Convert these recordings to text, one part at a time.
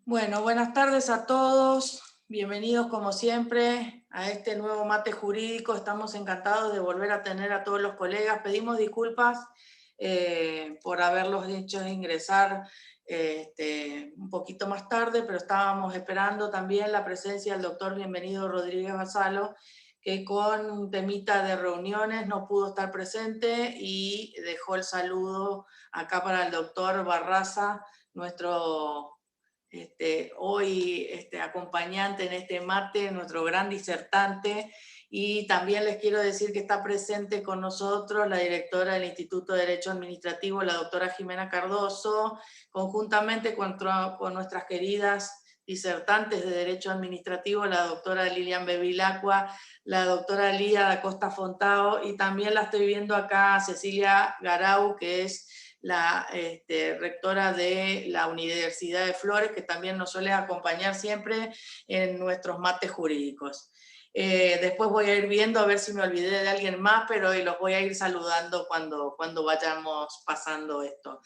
Bueno, buenas tardes a todos. Bienvenidos como siempre a este nuevo mate jurídico. Estamos encantados de volver a tener a todos los colegas. Pedimos disculpas por haberlos hecho ingresar un poquito más tarde, pero estábamos esperando también la presencia del doctor Bienvenido Rodríguez Basalo, que con un temita de reuniones no pudo estar presente y dejó el saludo acá para el doctor Barraza, nuestro hoy acompañante en este mate, nuestro gran disertante. Y también les quiero decir que está presente con nosotros la directora del Instituto de Derecho Administrativo, la doctora Jimena Cardoso, conjuntamente con nuestras queridas disertantes de Derecho Administrativo, la doctora Lilian Bevilacqua, la doctora Lía da Costa Fontao, y también la estoy viendo acá Cecilia Garau, que es la rectora de la Universidad de Flores, que también nos suele acompañar siempre en nuestros mates jurídicos. Después voy a ir viendo a ver si me olvidé de alguien más, pero hoy los voy a ir saludando cuando vayamos pasando esto.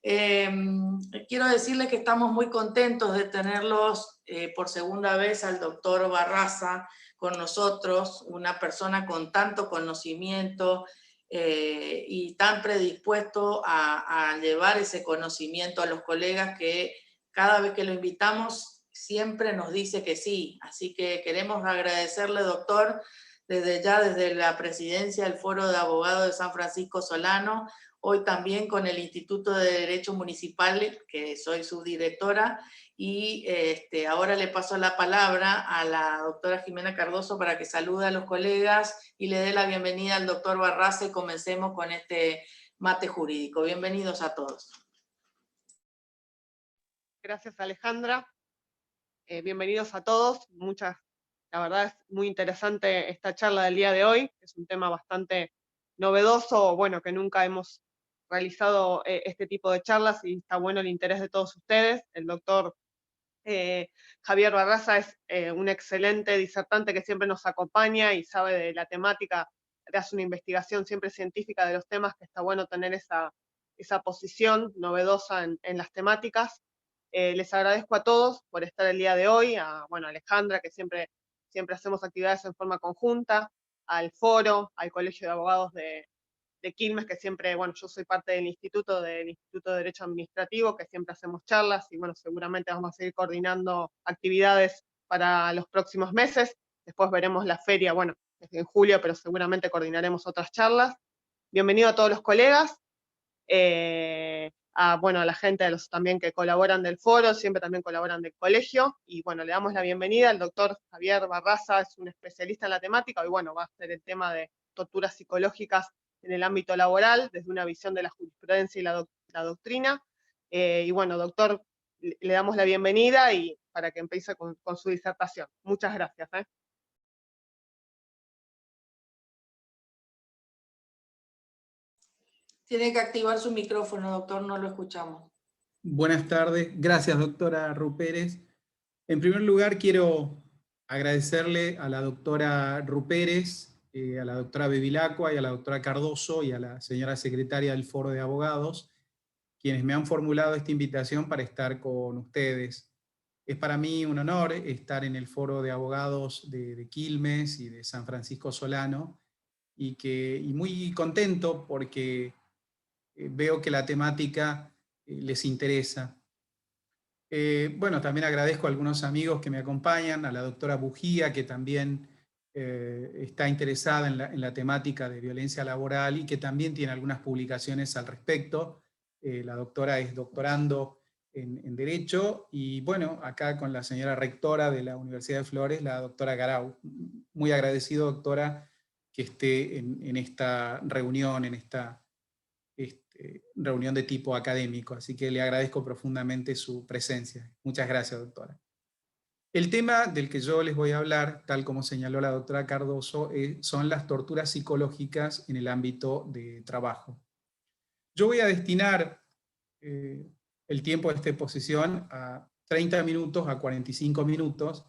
Quiero decirles que estamos muy contentos de tenerlos por segunda vez al doctor Barraza con nosotros, una persona con tanto conocimiento y tan predispuesto a llevar ese conocimiento a los colegas, que cada vez que lo invitamos siempre nos dice que sí. Así que queremos agradecerle, doctor, desde la presidencia del Foro de Abogados de San Francisco Solano, hoy también con el Instituto de Derecho Municipal, que soy subdirectora, y ahora le paso la palabra a la doctora Jimena Cardoso para que salude a los colegas y le dé la bienvenida al doctor Barraza y comencemos con este mate jurídico. Bienvenidos a todos. Gracias, Alejandra. Bienvenidos a todos. La verdad es muy interesante esta charla del día de hoy. Es un tema bastante novedoso, bueno, que nunca hemos realizado este tipo de charlas y está bueno el interés de todos ustedes. El doctor Javier Barraza es un excelente disertante que siempre nos acompaña y sabe de la temática, hace una investigación siempre científica de los temas, que está bueno tener esa posición novedosa en las temáticas. Les agradezco a todos por estar el día de hoy, a Alejandra, que siempre hacemos actividades en forma conjunta, al foro, al Colegio de Abogados de Quilmes, que siempre, yo soy parte del Instituto de Derecho Administrativo, que siempre hacemos charlas y seguramente vamos a seguir coordinando actividades para los próximos meses. Después veremos la feria, es en julio, pero seguramente coordinaremos otras charlas. Bienvenido a todos los colegas. A la gente también que colaboran del foro, siempre también colaboran del colegio, y le damos la bienvenida al doctor Javier Barraza, es un especialista en la temática, y va a ser el tema de torturas psicológicas en el ámbito laboral, desde una visión de la jurisprudencia y la doctrina. Doctor, le damos la bienvenida y para que empiece con su disertación. Muchas gracias. Tiene que activar su micrófono, doctor, no lo escuchamos. Buenas tardes. Gracias, doctora Rupérez. En primer lugar, quiero agradecerle a la doctora Rupérez, a la doctora Bevilacqua y a la doctora Cardoso y a la señora secretaria del Foro de Abogados, quienes me han formulado esta invitación para estar con ustedes. Es para mí un honor estar en el Foro de Abogados de Quilmes y de San Francisco Solano, y muy contento porque veo que la temática les interesa. También agradezco a algunos amigos que me acompañan, a la doctora Bujía, que también está interesada en la temática de violencia laboral y que también tiene algunas publicaciones al respecto. La doctora es doctorando en Derecho, y acá con la señora rectora de la Universidad de Flores, la doctora Garau. Muy agradecido, doctora, que esté en esta reunión, en esta reunión de tipo académico, así que le agradezco profundamente su presencia. Muchas gracias, doctora. El tema del que yo les voy a hablar, tal como señaló la doctora Cardoso, son las torturas psicológicas en el ámbito de trabajo. Yo voy a destinar el tiempo de esta exposición a 30 minutos a 45 minutos,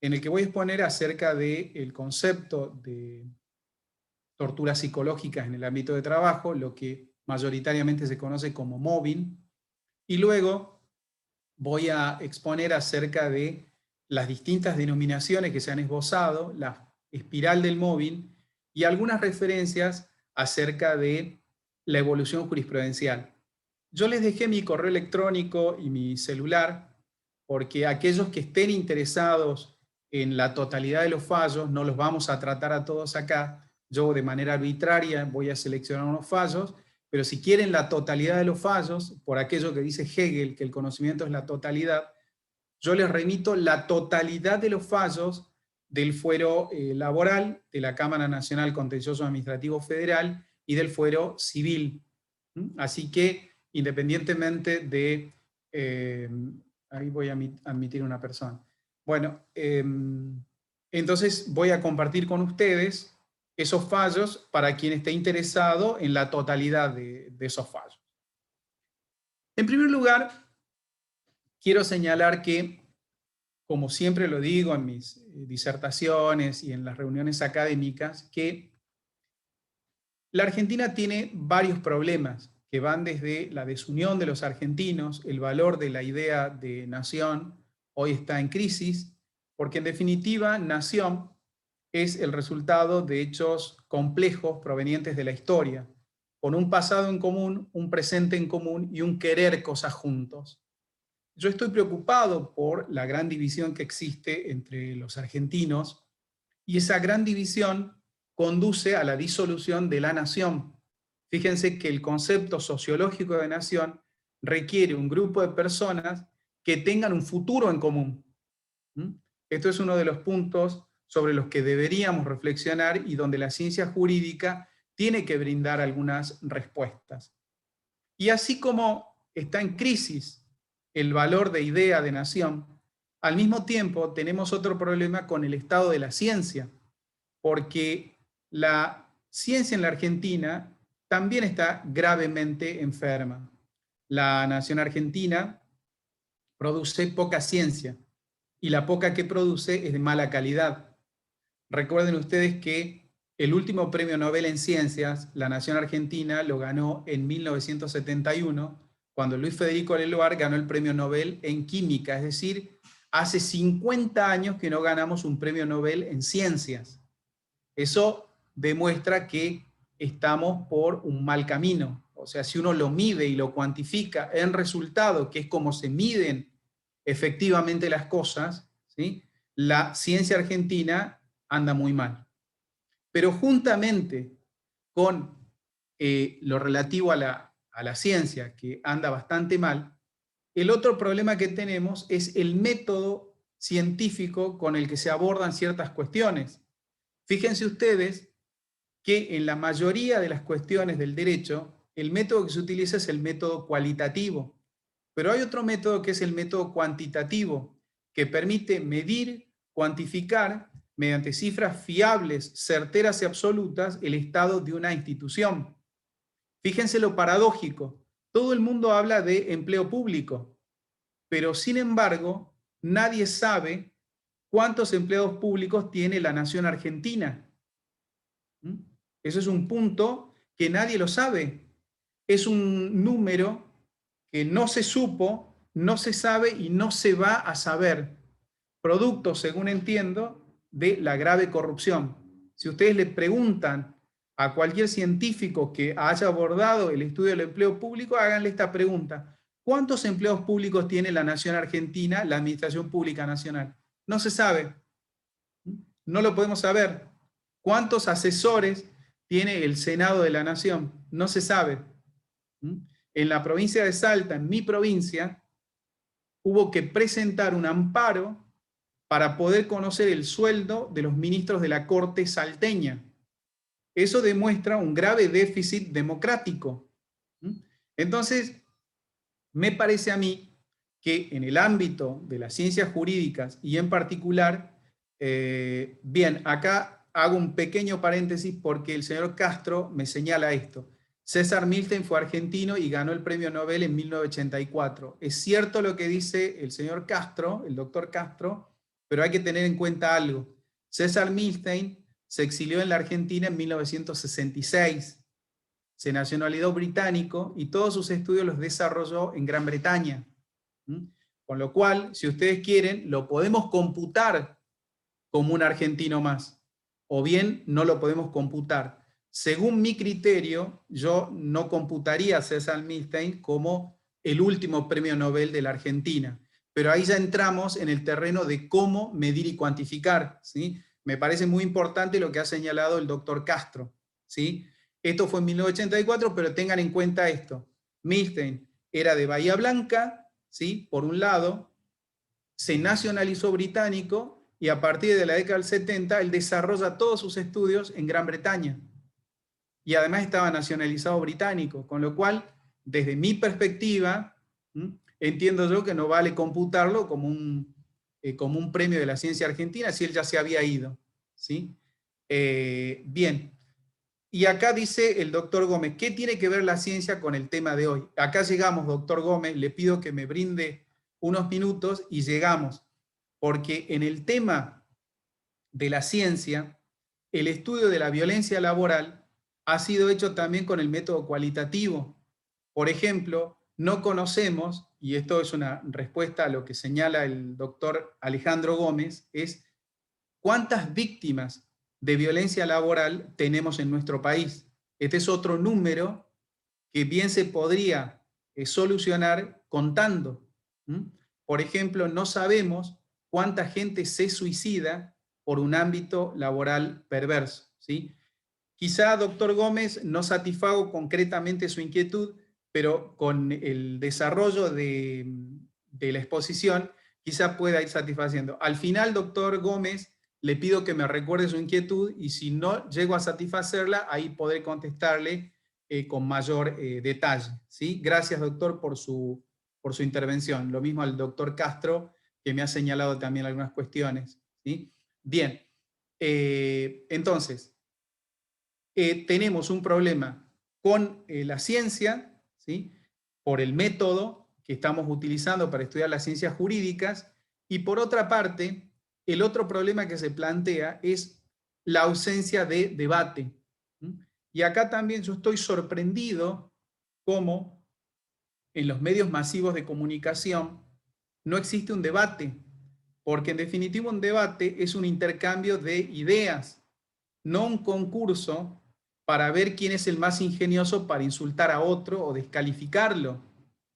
en el que voy a exponer acerca del concepto de torturas psicológicas en el ámbito de trabajo, lo que mayoritariamente se conoce como mobbing, y luego voy a exponer acerca de las distintas denominaciones que se han esbozado, la espiral del móvil y algunas referencias acerca de la evolución jurisprudencial. Yo les dejé mi correo electrónico y mi celular porque aquellos que estén interesados en la totalidad de los fallos, no los vamos a tratar a todos acá, yo de manera arbitraria voy a seleccionar unos fallos, pero si quieren la totalidad de los fallos, por aquello que dice Hegel, que el conocimiento es la totalidad, yo les remito la totalidad de los fallos del fuero laboral, de la Cámara Nacional Contencioso Administrativo Federal y del fuero civil. Así que, independientemente de... ahí voy a admitir una persona. Bueno, entonces voy a compartir con ustedes esos fallos para quien esté interesado en la totalidad de esos fallos. En primer lugar, quiero señalar que, como siempre lo digo en mis disertaciones y en las reuniones académicas, que la Argentina tiene varios problemas que van desde la desunión de los argentinos, el valor de la idea de nación hoy está en crisis, porque en definitiva nación es el resultado de hechos complejos provenientes de la historia, con un pasado en común, un presente en común y un querer cosas juntos. Yo estoy preocupado por la gran división que existe entre los argentinos y esa gran división conduce a la disolución de la nación. Fíjense que el concepto sociológico de nación requiere un grupo de personas que tengan un futuro en común. Esto es uno de los puntos sobre los que deberíamos reflexionar y donde la ciencia jurídica tiene que brindar algunas respuestas. Y así como está en crisis el valor de idea de nación, al mismo tiempo tenemos otro problema con el estado de la ciencia, porque la ciencia en la Argentina también está gravemente enferma. La nación argentina produce poca ciencia y la poca que produce es de mala calidad. Recuerden ustedes que el último premio Nobel en ciencias, la nación argentina lo ganó en 1971, cuando Luis Federico Leloir ganó el premio Nobel en química, es decir, hace 50 años que no ganamos un premio Nobel en ciencias. Eso demuestra que estamos por un mal camino. O sea, si uno lo mide y lo cuantifica en resultado, que es como se miden efectivamente las cosas, ¿sí?, la ciencia argentina anda muy mal. Pero juntamente con lo relativo a la ciencia, que anda bastante mal, el otro problema que tenemos es el método científico con el que se abordan ciertas cuestiones. Fíjense ustedes que en la mayoría de las cuestiones del derecho, el método que se utiliza es el método cualitativo, pero hay otro método que es el método cuantitativo, que permite medir, cuantificar, mediante cifras fiables, certeras y absolutas, el estado de una institución. Fíjense lo paradójico, todo el mundo habla de empleo público, pero sin embargo, nadie sabe cuántos empleados públicos tiene la nación argentina. Eso es un punto que nadie lo sabe. Es un número que no se supo, no se sabe y no se va a saber. Producto, según entiendo, de la grave corrupción. Si ustedes le preguntan a cualquier científico que haya abordado el estudio del empleo público, háganle esta pregunta. ¿Cuántos empleados públicos tiene la nación argentina, la administración pública nacional? No se sabe. No lo podemos saber. ¿Cuántos asesores tiene el Senado de la Nación? No se sabe. En la provincia de Salta, en mi provincia, hubo que presentar un amparo para poder conocer el sueldo de los ministros de la Corte salteña. Eso demuestra un grave déficit democrático. Entonces, me parece a mí que en el ámbito de las ciencias jurídicas y en particular, bien, acá hago un pequeño paréntesis porque el señor Castro me señala esto. César Milstein fue argentino y ganó el premio Nobel en 1984. Es cierto lo que dice el señor Castro, el doctor Castro, pero hay que tener en cuenta algo. César Milstein se exilió en la Argentina en 1966, se nacionalizó británico y todos sus estudios los desarrolló en Gran Bretaña. Con lo cual, si ustedes quieren, lo podemos computar como un argentino más, o bien no lo podemos computar. Según mi criterio, yo no computaría a César Milstein como el último premio Nobel de la Argentina, pero ahí ya entramos en el terreno de cómo medir y cuantificar, ¿sí? Me parece muy importante lo que ha señalado el doctor Castro, ¿sí? Esto fue en 1984, pero tengan en cuenta esto. Milstein era de Bahía Blanca, ¿sí? Por un lado, se nacionalizó británico y a partir de la década del 70 él desarrolla todos sus estudios en Gran Bretaña. Y además estaba nacionalizado británico, con lo cual, desde mi perspectiva, entiendo yo que no vale computarlo como un premio de la ciencia argentina si él ya se había ido, ¿sí? Bien. Y acá dice el doctor Gómez, ¿qué tiene que ver la ciencia con el tema de hoy? Acá llegamos, doctor Gómez, le pido que me brinde unos minutos y llegamos, porque en el tema de la ciencia, el estudio de la violencia laboral ha sido hecho también con el método cualitativo. Por ejemplo, no conocemos, y esto es una respuesta a lo que señala el doctor Alejandro Gómez, es cuántas víctimas de violencia laboral tenemos en nuestro país. Este es otro número que bien se podría solucionar contando. Por ejemplo, no sabemos cuánta gente se suicida por un ámbito laboral perverso, ¿sí? Quizá, doctor Gómez, no satisfago concretamente su inquietud, pero con el desarrollo de la exposición, quizá pueda ir satisfaciendo. Al final, doctor Gómez, le pido que me recuerde su inquietud y si no llego a satisfacerla, ahí podré contestarle con mayor detalle, ¿sí? Gracias, doctor, por su intervención. Lo mismo al doctor Castro, que me ha señalado también algunas cuestiones, ¿sí? Bien, entonces, tenemos un problema con la ciencia, ¿sí? Por el método que estamos utilizando para estudiar las ciencias jurídicas, y por otra parte, el otro problema que se plantea es la ausencia de debate. Y acá también yo estoy sorprendido cómo en los medios masivos de comunicación no existe un debate, porque en definitiva un debate es un intercambio de ideas, no un concurso para ver quién es el más ingenioso para insultar a otro o descalificarlo,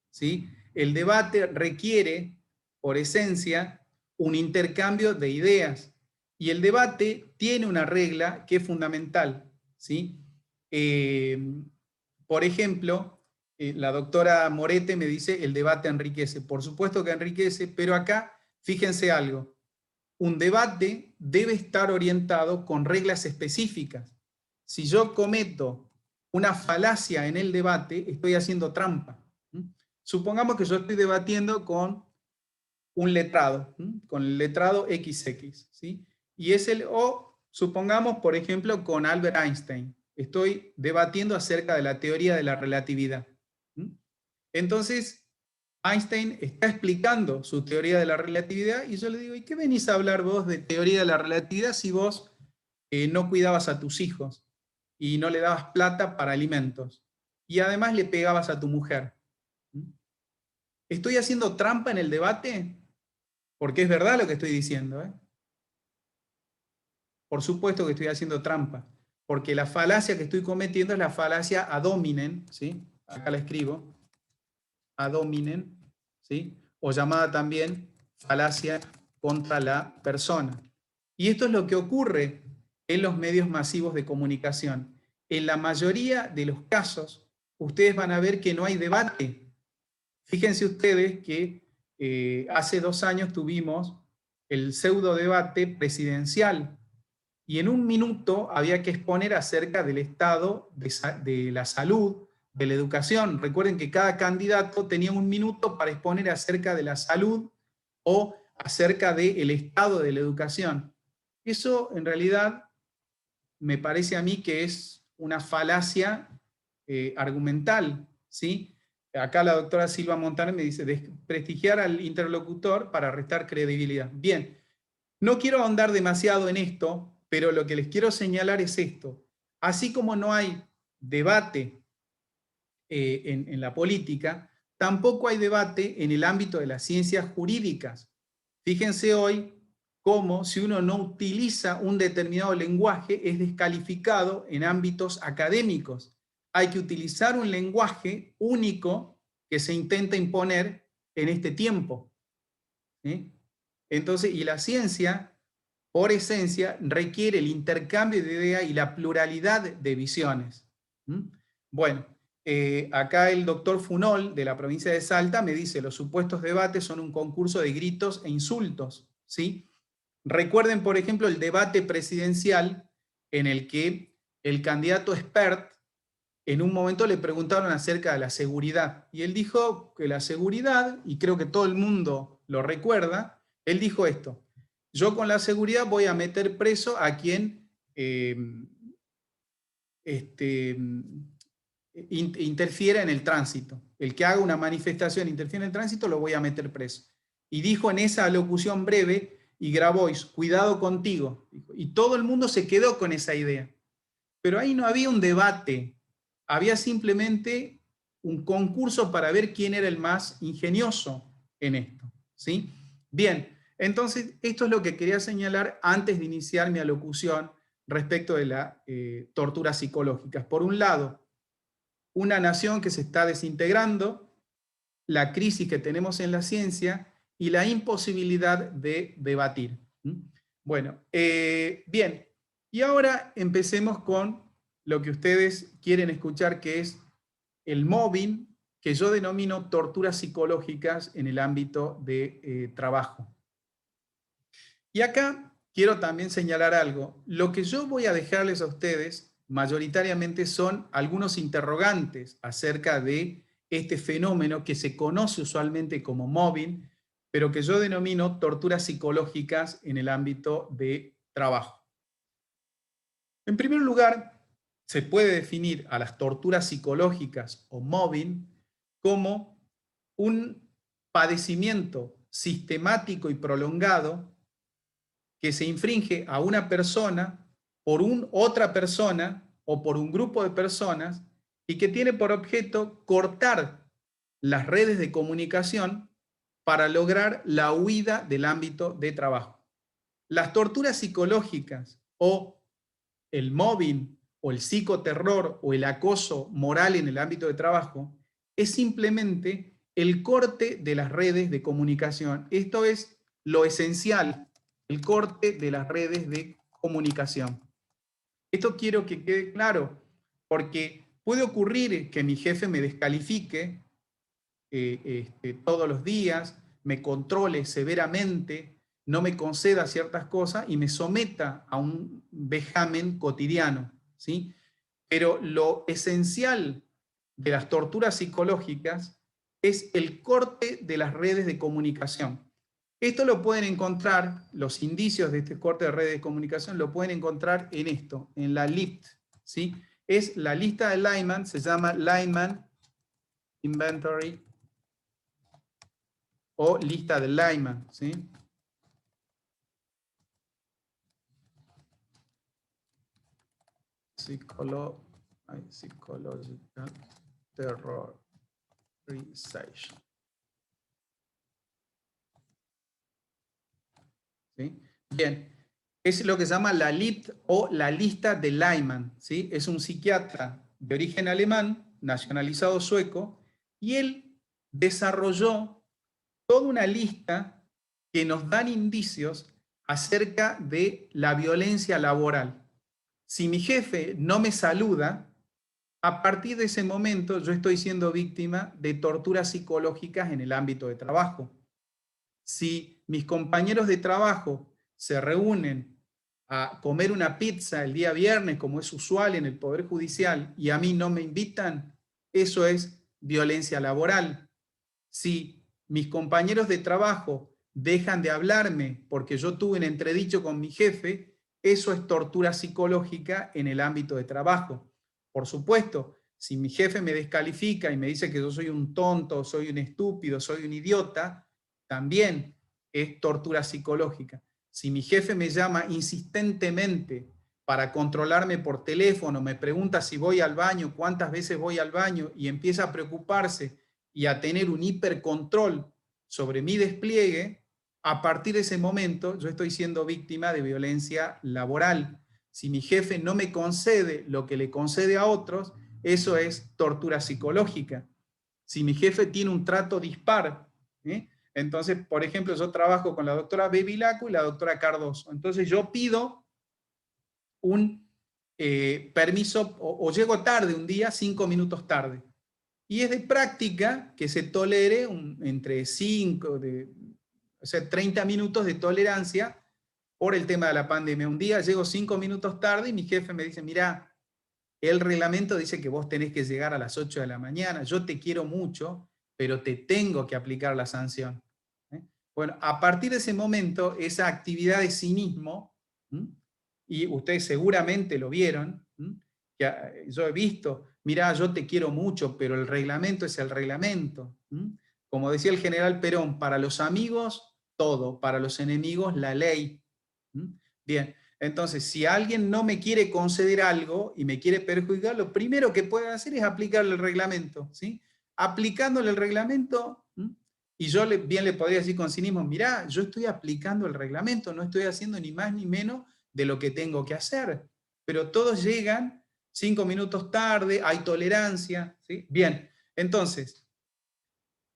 ¿sí? El debate requiere, por esencia, un intercambio de ideas. Y el debate tiene una regla que es fundamental, ¿sí? Por ejemplo, la doctora Morete me dice, el debate enriquece. Por supuesto que enriquece, pero acá, fíjense algo, un debate debe estar orientado con reglas específicas. Si yo cometo una falacia en el debate, estoy haciendo trampa. Supongamos que yo estoy debatiendo con un letrado, con el letrado XX, ¿sí? Y es o supongamos, por ejemplo, con Albert Einstein. Estoy debatiendo acerca de la teoría de la relatividad. Entonces, Einstein está explicando su teoría de la relatividad y yo le digo, ¿y qué venís a hablar vos de teoría de la relatividad si vos no cuidabas a tus hijos y no le dabas plata para alimentos y además le pegabas a tu mujer? ¿Estoy haciendo trampa en el debate? Porque es verdad lo que estoy diciendo, ¿eh? Por supuesto que estoy haciendo trampa, porque la falacia que estoy cometiendo es la falacia ad hominem, ¿sí? Acá la escribo, ad hominem, ¿sí? O llamada también falacia contra la persona. Y esto es lo que ocurre en los medios masivos de comunicación. En la mayoría de los casos, ustedes van a ver que no hay debate. Fíjense ustedes que hace 2 años tuvimos el pseudo debate presidencial y en un minuto había que exponer acerca del estado de la salud, de la educación. Recuerden que cada candidato tenía 1 minuto para exponer acerca de la salud o acerca del estado de la educación. Eso en realidad me parece a mí que es una falacia argumental, ¿sí? Acá la doctora Silva Montaner me dice, desprestigiar al interlocutor para restar credibilidad. Bien, no quiero ahondar demasiado en esto, pero lo que les quiero señalar es esto. Así como no hay debate en la política, tampoco hay debate en el ámbito de las ciencias jurídicas. Fíjense hoy cómo si uno no utiliza un determinado lenguaje es descalificado en ámbitos académicos. Hay que utilizar un lenguaje único que se intenta imponer en este tiempo. ¿Sí? Entonces, y la ciencia, por esencia, requiere el intercambio de ideas y la pluralidad de visiones. Bueno, acá el doctor Funol, de la provincia de Salta, me dice, los supuestos debates son un concurso de gritos e insultos, ¿sí? Recuerden, por ejemplo, el debate presidencial en el que el candidato expert, en un momento le preguntaron acerca de la seguridad, y él dijo que la seguridad, y creo que todo el mundo lo recuerda, él dijo esto: yo con la seguridad voy a meter preso a quien interfiera en el tránsito. El que haga una manifestación, interfiere en el tránsito, lo voy a meter preso. Y dijo en esa alocución breve, y grabó, cuidado contigo. Y todo el mundo se quedó con esa idea. Pero ahí no había un debate, había simplemente un concurso para ver quién era el más ingenioso en esto, ¿sí? Bien, entonces esto es lo que quería señalar antes de iniciar mi alocución respecto de las torturas psicológicas. Por un lado, una nación que se está desintegrando, la crisis que tenemos en la ciencia y la imposibilidad de debatir. Bueno, bien, y ahora empecemos con lo que ustedes quieren escuchar, que es el mobbing, que yo denomino torturas psicológicas en el ámbito de trabajo. Y acá quiero también señalar algo. Lo que yo voy a dejarles a ustedes mayoritariamente son algunos interrogantes acerca de este fenómeno que se conoce usualmente como mobbing, pero que yo denomino torturas psicológicas en el ámbito de trabajo. En primer lugar, se puede definir a las torturas psicológicas o mobbing como un padecimiento sistemático y prolongado que se infringe a una persona por otra persona o por un grupo de personas y que tiene por objeto cortar las redes de comunicación para lograr la huida del ámbito de trabajo. Las torturas psicológicas o el mobbing o el psicoterror o el acoso moral en el ámbito de trabajo es simplemente el corte de las redes de comunicación. Esto es lo esencial, el corte de las redes de comunicación. Esto quiero que quede claro, porque puede ocurrir que mi jefe me descalifique todos los días, me controle severamente, no me conceda ciertas cosas y me someta a un vejamen cotidiano, ¿sí? Pero lo esencial de las torturas psicológicas es el corte de las redes de comunicación. Esto lo pueden encontrar, los indicios de este corte de redes de comunicación lo pueden encontrar en esto, en la LIT, ¿sí? Es la lista de Lyman, se llama Lyman Inventory o lista de Lyman, ¿sí? Psychological Terrorization. ¿Sí? Bien, es lo que se llama la LIT o la lista de Lyman, ¿sí? Es un psiquiatra de origen alemán, nacionalizado sueco, y él desarrolló toda una lista que nos dan indicios acerca de la violencia laboral. Si mi jefe no me saluda, a partir de ese momento yo estoy siendo víctima de torturas psicológicas en el ámbito de trabajo. Si mis compañeros de trabajo se reúnen a comer una pizza el día viernes, como es usual en el Poder Judicial, y a mí no me invitan, eso es violencia laboral. Si mis compañeros de trabajo dejan de hablarme porque yo tuve un entredicho con mi jefe, eso es tortura psicológica en el ámbito de trabajo. Por supuesto, si mi jefe me descalifica y me dice que yo soy un tonto, soy un estúpido, soy un idiota, también es tortura psicológica. Si mi jefe me llama insistentemente para controlarme por teléfono, me pregunta si voy al baño, cuántas veces voy al baño y empieza a preocuparse y a tener un hipercontrol sobre mi despliegue, a partir de ese momento yo estoy siendo víctima de violencia laboral. Si mi jefe no me concede lo que le concede a otros, eso es tortura psicológica. Si mi jefe tiene un trato dispar, ¿eh? Entonces, por ejemplo, yo trabajo con la doctora Bevilacqua y la doctora Cardoso. Entonces yo pido un permiso, o llego tarde un día, 5 minutos tarde. Y es de práctica que se tolere entre 5, o sea, 30 minutos de tolerancia por el tema de la pandemia. Un día llego 5 minutos tarde y mi jefe me dice, mira, el reglamento dice que vos tenés que llegar a las 8 de la mañana, yo te quiero mucho, pero te tengo que aplicar la sanción. Bueno, a partir de ese momento, esa actividad de cinismo, y ustedes seguramente lo vieron, que yo he visto, mirá, yo te quiero mucho, pero el reglamento es el reglamento. Como decía el general Perón, para los amigos, todo, para los enemigos, la ley. Bien, entonces, si alguien no me quiere conceder algo y me quiere perjudicar, lo primero que puede hacer es aplicarle el reglamento, ¿sí? Aplicándole el reglamento, y yo bien le podría decir con cinismo, mirá, yo estoy aplicando el reglamento, no estoy haciendo ni más ni menos de lo que tengo que hacer. Pero todos llegan 5 minutos tarde, hay tolerancia, ¿sí? Bien, entonces,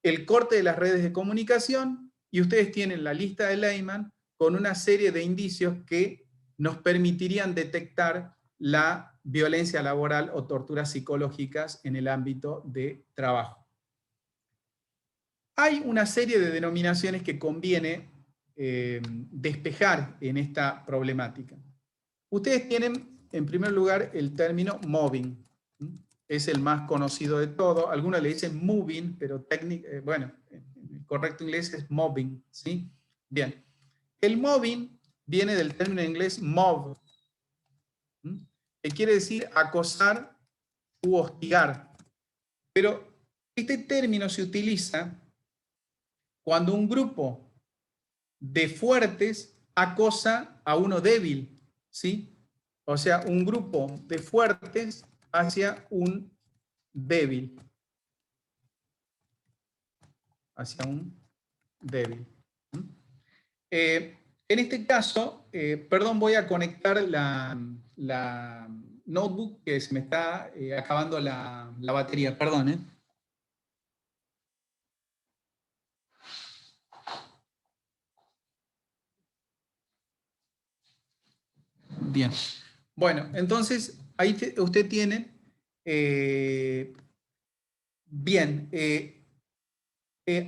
el corte de las redes de comunicación, y ustedes tienen la lista de Lehman con una serie de indicios que nos permitirían detectar la violencia laboral o torturas psicológicas en el ámbito de trabajo. Hay una serie de denominaciones que conviene despejar en esta problemática. Ustedes tienen, en primer lugar, el término mobbing. Es el más conocido de todo. Algunos le dicen moving, pero bueno, el correcto inglés es mobbing, ¿sí? Bien. El mobbing viene del término en inglés mob, que quiere decir acosar u hostigar. Pero este término se utiliza cuando un grupo de fuertes acosa a uno débil, ¿sí? O sea, un grupo de fuertes hacia un débil. Hacia un débil. En este caso, perdón, voy a conectar la notebook que se me está acabando la batería, perdón. Bien. Bueno, entonces, ahí usted tiene, bien,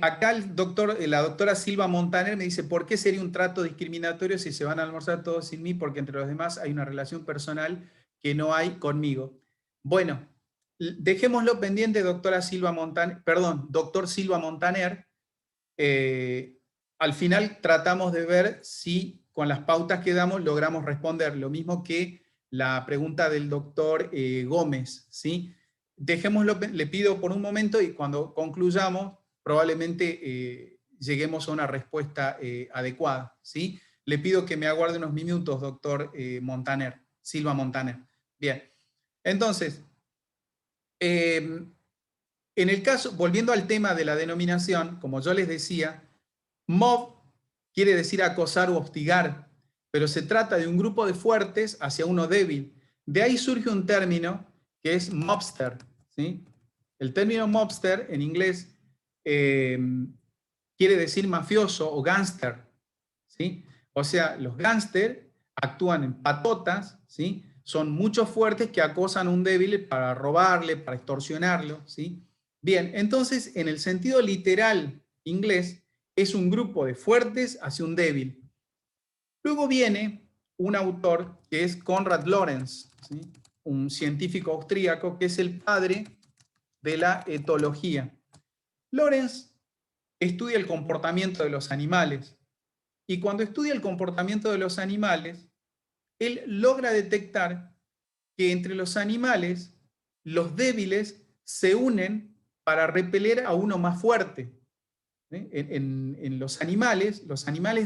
acá la doctora Silva Montaner me dice, ¿por qué sería un trato discriminatorio si se van a almorzar todos sin mí? Porque entre los demás hay una relación personal que no hay conmigo. Bueno, dejémoslo pendiente, doctor Silva Montaner. Al final tratamos de ver si con las pautas que damos logramos responder. Lo mismo que la pregunta del doctor Gómez, ¿sí? Dejémoslo, le pido por un momento y cuando concluyamos probablemente lleguemos a una respuesta adecuada, ¿sí? Le pido que me aguarde unos minutos, doctor Silva Montaner. Bien, entonces, en el caso, volviendo al tema de la denominación, como yo les decía, mob quiere decir acosar o hostigar, pero se trata de un grupo de fuertes hacia uno débil. De ahí surge un término que es mobster, ¿sí? El término mobster en inglés quiere decir mafioso o gángster, ¿sí? O sea, los gángster actúan en patotas, ¿sí? Son muchos fuertes que acosan a un débil para robarle, para extorsionarlo, ¿sí? Bien, entonces, en el sentido literal inglés, es un grupo de fuertes hacia un débil. Luego viene un autor que es Konrad Lorenz, ¿sí? Un científico austríaco que es el padre de la etología. Lorenz estudia el comportamiento de los animales y cuando estudia el comportamiento de los animales, él logra detectar que entre los animales, los débiles se unen para repeler a uno más fuerte. En los animales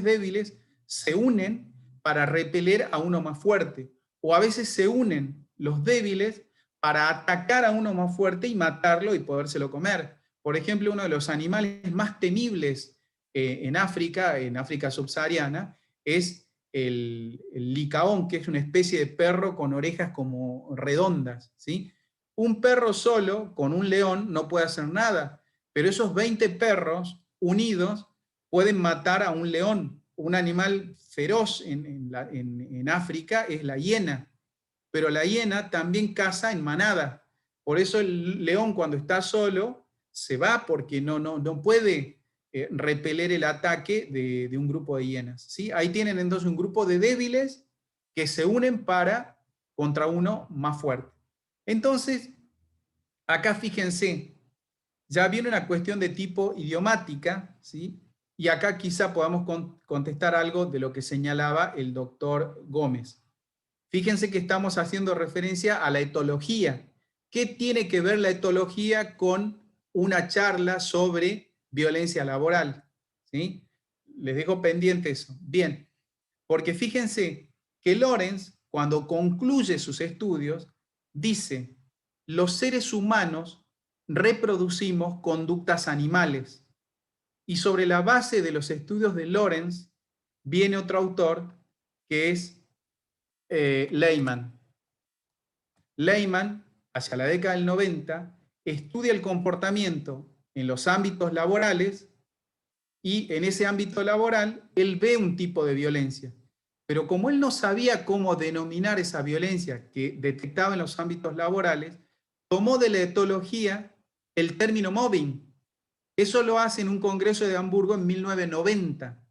débiles se unen para repeler a uno más fuerte, o a veces se unen los débiles para atacar a uno más fuerte y matarlo y podérselo comer. por ejemplo, uno de los animales más temibles en África subsahariana, es el licaón, que es una especie de perro con orejas como redondas, ¿sí? Un perro solo con un león no puede hacer nada, pero esos 20 perros unidos pueden matar a un león. Un animal feroz en África es la hiena, pero la hiena también caza en manada. Por eso el león, cuando está solo, se va porque no puede repeler el ataque de un grupo de hienas, ¿sí? Ahí tienen entonces un grupo de débiles que se unen contra uno más fuerte. Entonces, acá fíjense, ya viene una cuestión de tipo idiomática, ¿sí? Y acá quizá podamos contestar algo de lo que señalaba el doctor Gómez. Fíjense que estamos haciendo referencia a la etología. ¿Qué tiene que ver la etología con una charla sobre violencia laboral? ¿Sí? Les dejo pendiente eso. Bien, porque fíjense que Lorenz, cuando concluye sus estudios, dice, los seres humanos reproducimos conductas animales. Y sobre la base de los estudios de Lorenz, viene otro autor que es Lehmann. Lehmann, hacia la década del 90, estudia el comportamiento en los ámbitos laborales y en ese ámbito laboral él ve un tipo de violencia. Pero como él no sabía cómo denominar esa violencia que detectaba en los ámbitos laborales, tomó de la etología el término mobbing. Eso lo hace en un congreso de Hamburgo en 1990.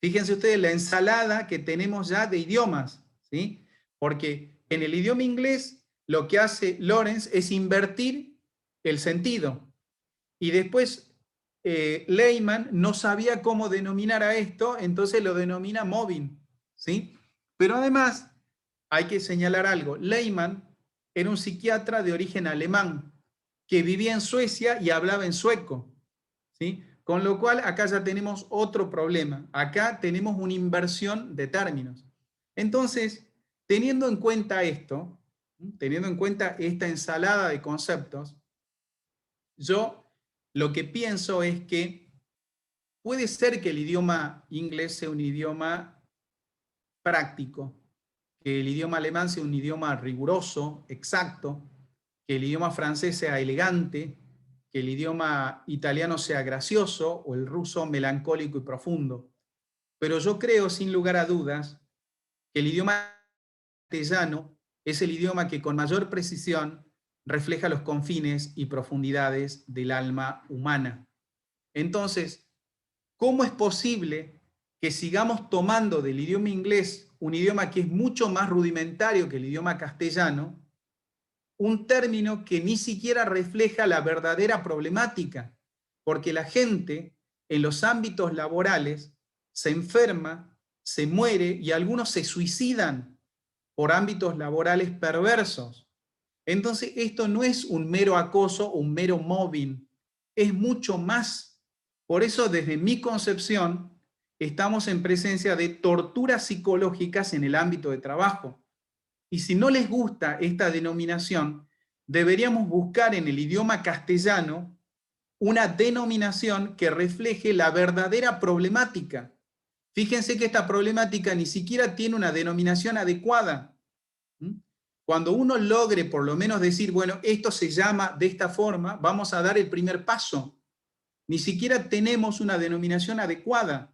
Fíjense ustedes la ensalada que tenemos ya de idiomas, ¿sí? Porque en el idioma inglés lo que hace Lorenz es invertir el sentido. Y después Lehmann no sabía cómo denominar a esto, entonces lo denomina mobbing, ¿sí? Pero además hay que señalar algo. Lehmann era un psiquiatra de origen alemán que vivía en Suecia y hablaba en sueco, ¿sí? Con lo cual acá ya tenemos otro problema. Acá tenemos una inversión de términos. Entonces, teniendo en cuenta esto, teniendo en cuenta esta ensalada de conceptos, yo lo que pienso es que puede ser que el idioma inglés sea un idioma práctico, que el idioma alemán sea un idioma riguroso, exacto, que el idioma francés sea elegante, que el idioma italiano sea gracioso o el ruso melancólico y profundo. Pero yo creo, sin lugar a dudas, que el idioma castellano es el idioma que con mayor precisión refleja los confines y profundidades del alma humana. Entonces, ¿cómo es posible que sigamos tomando del idioma inglés, un idioma que es mucho más rudimentario que el idioma castellano, un término que ni siquiera refleja la verdadera problemática? Porque la gente en los ámbitos laborales se enferma, se muere y algunos se suicidan por ámbitos laborales perversos. Entonces, esto no es un mero acoso o un mero mobbing, es mucho más. Por eso, desde mi concepción, estamos en presencia de torturas psicológicas en el ámbito de trabajo. Y si no les gusta esta denominación, deberíamos buscar en el idioma castellano una denominación que refleje la verdadera problemática. Fíjense que esta problemática ni siquiera tiene una denominación adecuada. Cuando uno logre por lo menos decir, bueno, esto se llama de esta forma, vamos a dar el primer paso. Ni siquiera tenemos una denominación adecuada.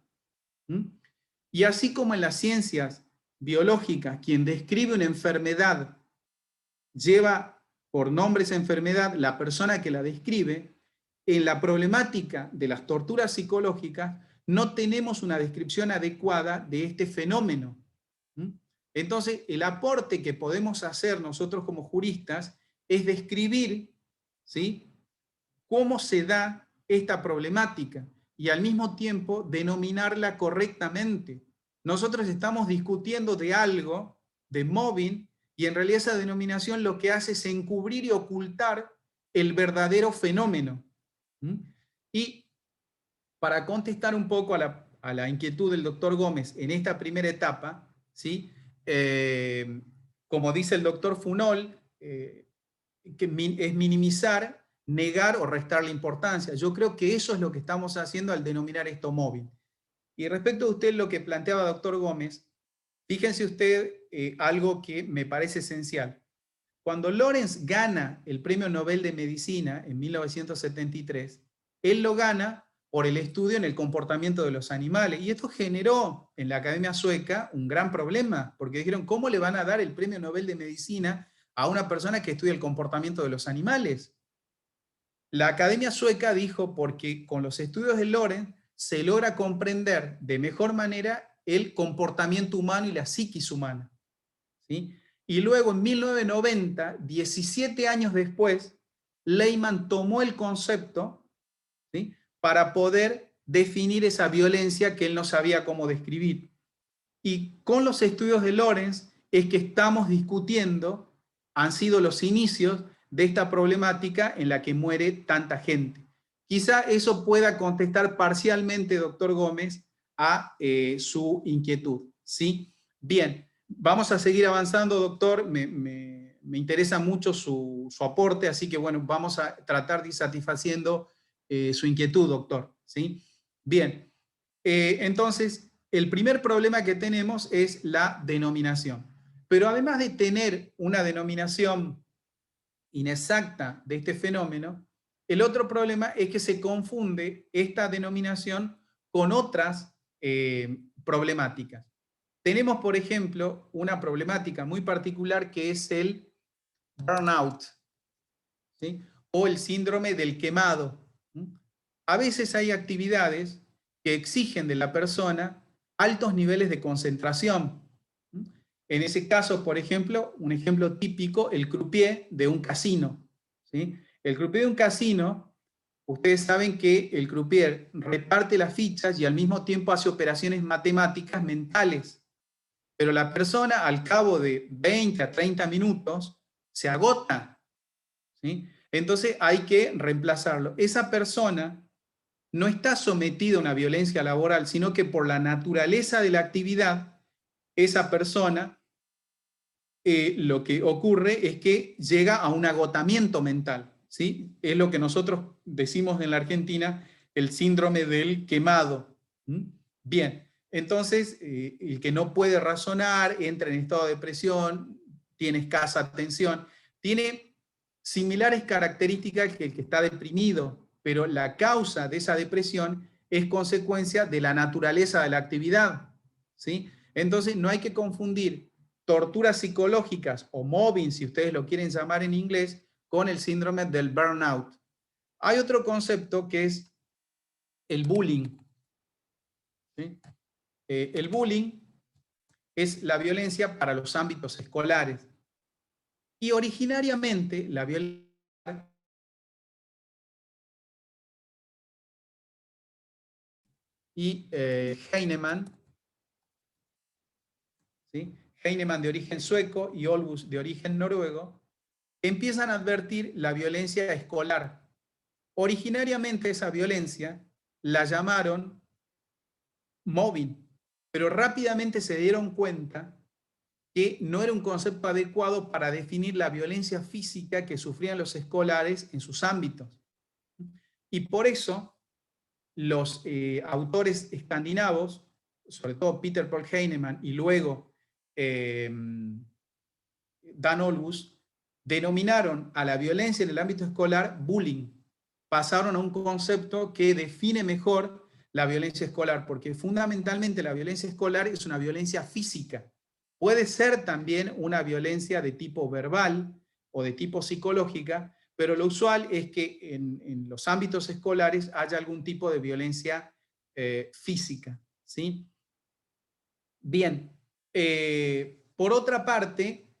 Y así como en las ciencias biológicas, quien describe una enfermedad lleva por nombre esa enfermedad la persona que la describe, en la problemática de las torturas psicológicas no tenemos una descripción adecuada de este fenómeno. Entonces, el aporte que podemos hacer nosotros como juristas es describir, ¿sí?, cómo se da esta problemática y al mismo tiempo denominarla correctamente. Nosotros estamos discutiendo de algo, de mobbing, y en realidad esa denominación lo que hace es encubrir y ocultar el verdadero fenómeno. Y para contestar un poco a la inquietud del doctor Gómez en esta primera etapa, ¿sí?, como dice el doctor Funol, que es minimizar negar o restarle importancia. Yo creo que eso es lo que estamos haciendo al denominar esto móvil. Y respecto a usted lo que planteaba doctor Gómez, fíjense usted algo que me parece esencial. Cuando Lorenz gana el Premio Nobel de Medicina en 1973, él lo gana por el estudio en el comportamiento de los animales. Y esto generó en la Academia Sueca un gran problema, porque dijeron, ¿cómo le van a dar el Premio Nobel de Medicina a una persona que estudia el comportamiento de los animales? La Academia Sueca dijo, porque con los estudios de Lorenz se logra comprender de mejor manera el comportamiento humano y la psiquis humana, ¿sí? Y luego en 1990, 17 años después, Lehmann tomó el concepto, ¿sí?, para poder definir esa violencia que él no sabía cómo describir. Y con los estudios de Lorenz es que estamos discutiendo, han sido los inicios de esta problemática en la que muere tanta gente. Quizá eso pueda contestar parcialmente, doctor Gómez, a su inquietud, ¿sí? Bien, vamos a seguir avanzando, doctor. Me interesa mucho su aporte, así que bueno, vamos a tratar de ir satisfaciendo su inquietud, doctor, ¿sí? Bien, entonces, el primer problema que tenemos es la denominación. Pero además de tener una denominación inexacta de este fenómeno, el otro problema es que se confunde esta denominación con otras problemáticas. Tenemos, por ejemplo, una problemática muy particular que es el burnout, ¿sí?, o el síndrome del quemado. A veces hay actividades que exigen de la persona altos niveles de concentración. En ese caso, por ejemplo, un ejemplo típico, el croupier de un casino, ¿sí? El croupier de un casino, ustedes saben que el croupier reparte las fichas y al mismo tiempo hace operaciones matemáticas mentales. Pero la persona al cabo de 20 a 30 minutos se agota, ¿sí? Entonces hay que reemplazarlo. Esa persona no está sometida a una violencia laboral, sino que por la naturaleza de la actividad, esa persona lo que ocurre es que llega a un agotamiento mental, ¿sí? Es lo que nosotros decimos en la Argentina, el síndrome del quemado. Bien, entonces el que no puede razonar, entra en estado de depresión, tiene escasa atención, tiene similares características que el que está deprimido, pero la causa de esa depresión es consecuencia de la naturaleza de la actividad, ¿sí? Entonces no hay que confundir torturas psicológicas o mobbing, si ustedes lo quieren llamar en inglés, con el síndrome del burnout. Hay otro concepto que es el bullying, ¿sí? El bullying es la violencia para los ámbitos escolares. Y originariamente la violencia y Heinemann, ¿sí?, Heinemann de origen sueco y Olbus de origen noruego, empiezan a advertir la violencia escolar. Originariamente esa violencia la llamaron mobbing, pero rápidamente se dieron cuenta que no era un concepto adecuado para definir la violencia física que sufrían los escolares en sus ámbitos. Y por eso los autores escandinavos, sobre todo Peter Paul Heinemann y luego Dan Olbus, denominaron a la violencia en el ámbito escolar bullying. Pasaron a un concepto que define mejor la violencia escolar, porque fundamentalmente la violencia escolar es una violencia física. Puede ser también una violencia de tipo verbal o de tipo psicológica, pero lo usual es que en los ámbitos escolares haya algún tipo de violencia física, ¿sí? Bien, por otra parte,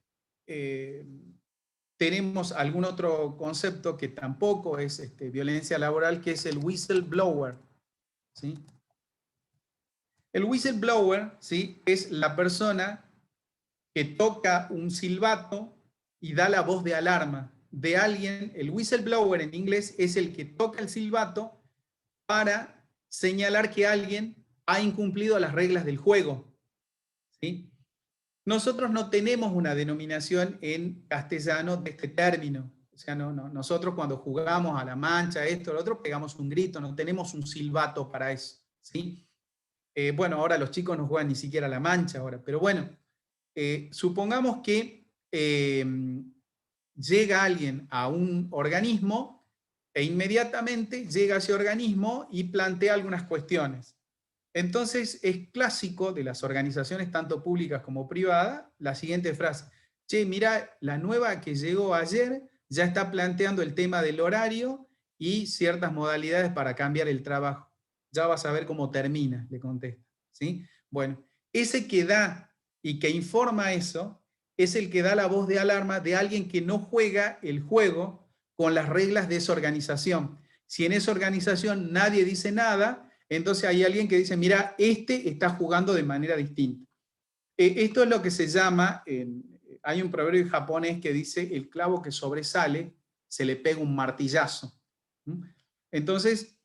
tenemos algún otro concepto que tampoco es violencia laboral, que es el whistleblower, ¿sí? El whistleblower, ¿sí?, es la persona que toca un silbato y da la voz de alarma de alguien. El whistleblower en inglés es el que toca el silbato para señalar que alguien ha incumplido las reglas del juego, ¿sí? Nosotros no tenemos una denominación en castellano de este término. O sea, nosotros cuando jugamos a la mancha, esto, lo otro, pegamos un grito, no tenemos un silbato para eso, ¿sí? Bueno, ahora los chicos no juegan ni siquiera a la mancha ahora, pero bueno, supongamos que llega alguien a un organismo e inmediatamente llega a ese organismo y plantea algunas cuestiones. Entonces es clásico de las organizaciones tanto públicas como privadas la siguiente frase: che, mira, la nueva que llegó ayer ya está planteando el tema del horario y ciertas modalidades para cambiar el trabajo. Ya vas a ver cómo termina, le contesta, ¿sí? Bueno, ese que da y que informa eso es el que da la voz de alarma de alguien que no juega el juego con las reglas de esa organización. Si en esa organización nadie dice nada, entonces hay alguien que dice, mira, este está jugando de manera distinta. Esto es lo que se llama, hay un proverbio japonés que dice, el clavo que sobresale se le pega un martillazo. Entonces,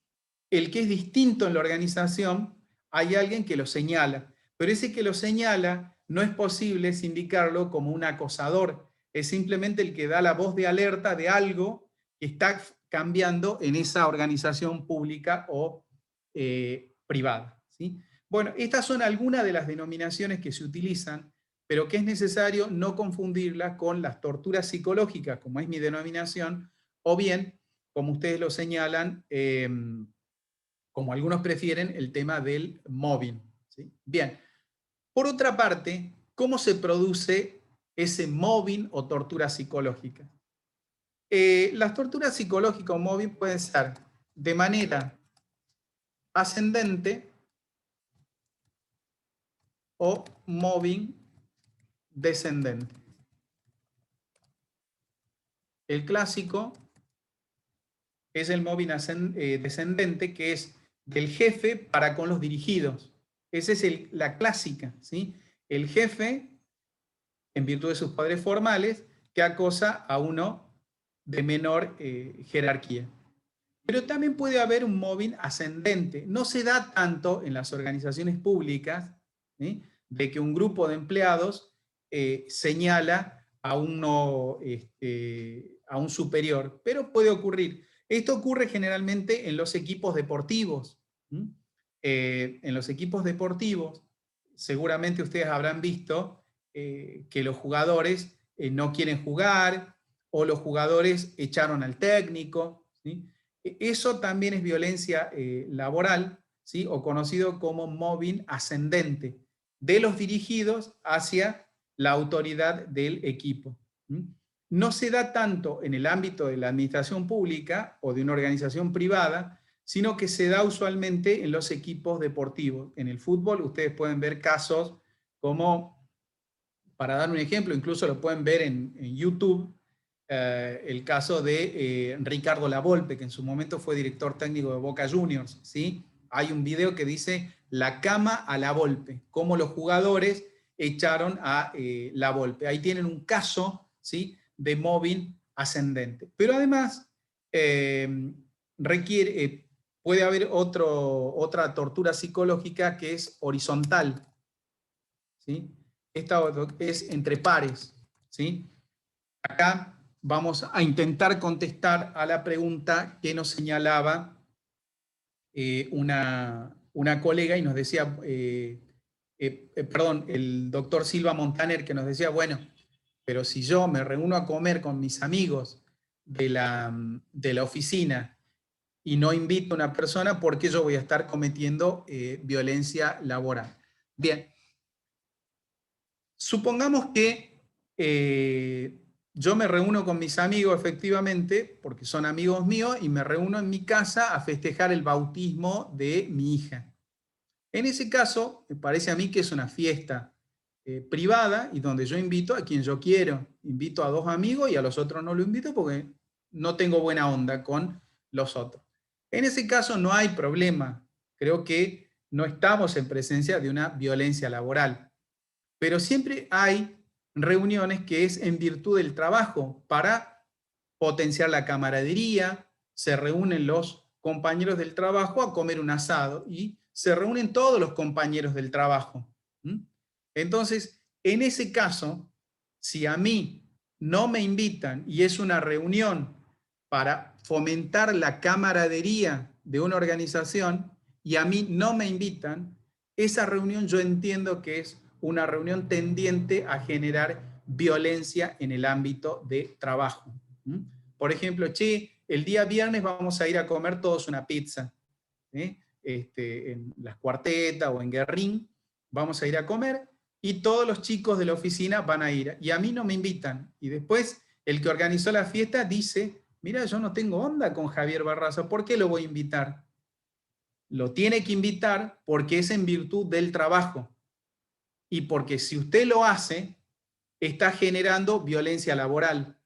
el que es distinto en la organización, hay alguien que lo señala, pero ese que lo señala no es posible sindicarlo como un acosador, es simplemente el que da la voz de alerta de algo que está cambiando en esa organización pública o privada, ¿sí? Bueno, estas son algunas de las denominaciones que se utilizan, pero que es necesario no confundirlas con las torturas psicológicas, como es mi denominación, o bien, como ustedes lo señalan, como algunos prefieren, el tema del mobbing, ¿sí? Bien, por otra parte, ¿cómo se produce ese mobbing o tortura psicológica? Las torturas psicológicas o mobbing pueden ser de manera ascendente o mobbing descendente. El clásico es el mobbing descendente, que es del jefe para con los dirigidos. Esa es la clásica, ¿sí? El jefe, en virtud de sus poderes formales, que acosa a uno de menor jerarquía. Pero también puede haber un mobbing ascendente. No se da tanto en las organizaciones públicas, ¿sí? De que un grupo de empleados señala a uno, a un superior, pero puede ocurrir. Esto ocurre generalmente en los equipos deportivos. En los equipos deportivos, seguramente ustedes habrán visto que los jugadores no quieren jugar o los jugadores echaron al técnico, ¿sí? Eso también es violencia laboral, ¿sí? O conocido como mobbing ascendente, de los dirigidos hacia la autoridad del equipo. No se da tanto en el ámbito de la administración pública o de una organización privada, sino que se da usualmente en los equipos deportivos. En el fútbol ustedes pueden ver casos como, para dar un ejemplo, incluso lo pueden ver en YouTube, el caso de Ricardo Lavolpe, que en su momento fue director técnico de Boca Juniors, ¿sí? Hay un video que dice la cama a Lavolpe, cómo los jugadores echaron a Lavolpe. Ahí tienen un caso, ¿sí?, de mobbing ascendente. Pero además puede haber otra tortura psicológica que es horizontal, ¿sí? Esta es entre pares, ¿sí? Acá vamos a intentar contestar a la pregunta que nos señalaba una colega y nos decía, perdón, el doctor Silva Montaner, que nos decía, bueno, pero si yo me reúno a comer con mis amigos de la oficina y no invito a una persona, ¿por qué yo voy a estar cometiendo violencia laboral? Bien, supongamos que yo me reúno con mis amigos, efectivamente, porque son amigos míos, y me reúno en mi casa a festejar el bautismo de mi hija. En ese caso, me parece a mí que es una fiesta privada y donde yo invito a quien yo quiero. Invito a 2 amigos y a los otros no lo invito porque no tengo buena onda con los otros. En ese caso no hay problema. Creo que no estamos en presencia de una violencia laboral. Pero siempre hay reuniones que es en virtud del trabajo para potenciar la camaradería, se reúnen los compañeros del trabajo a comer un asado y se reúnen todos los compañeros del trabajo. Entonces, en ese caso, si a mí no me invitan y es una reunión para fomentar la camaradería de una organización y a mí no me invitan, esa reunión yo entiendo que es una reunión tendiente a generar violencia en el ámbito de trabajo. Por ejemplo, el día viernes vamos a ir a comer todos una pizza, en Las Cuartetas o en Guerrín, vamos a ir a comer y todos los chicos de la oficina van a ir y a mí no me invitan. Y después el que organizó la fiesta dice, mira, yo no tengo onda con Javier Barraza, ¿por qué lo voy a invitar? Lo tiene que invitar porque es en virtud del trabajo y porque si usted lo hace, está generando violencia laboral.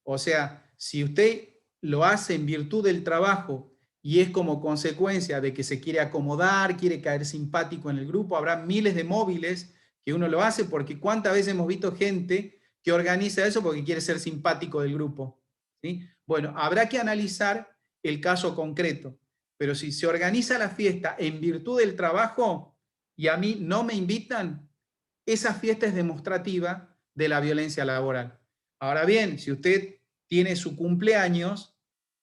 O sea, si usted lo hace en virtud del trabajo y es como consecuencia de que se quiere acomodar, quiere caer simpático en el grupo, habrá miles de móviles que uno lo hace porque cuántas veces hemos visto gente que organiza eso porque quiere ser simpático del grupo, ¿sí? Bueno, habrá que analizar el caso concreto, pero si se organiza la fiesta en virtud del trabajo y a mí no me invitan, esa fiesta es demostrativa de la violencia laboral. Ahora bien, si usted tiene su cumpleaños,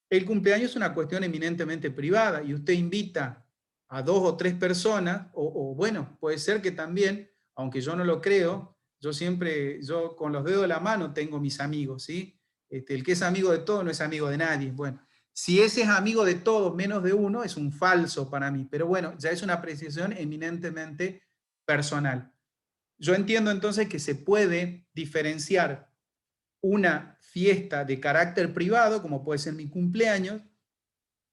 el cumpleaños es una cuestión eminentemente privada y usted invita a 2 o 3 personas, o bueno, puede ser que también, aunque yo no lo creo, yo con los dedos de la mano tengo mis amigos, ¿sí? El que es amigo de todos no es amigo de nadie. Bueno, si ese es amigo de todos menos de uno, es un falso para mí, pero bueno, ya es una apreciación eminentemente personal. Yo entiendo entonces que se puede diferenciar una fiesta de carácter privado, como puede ser mi cumpleaños,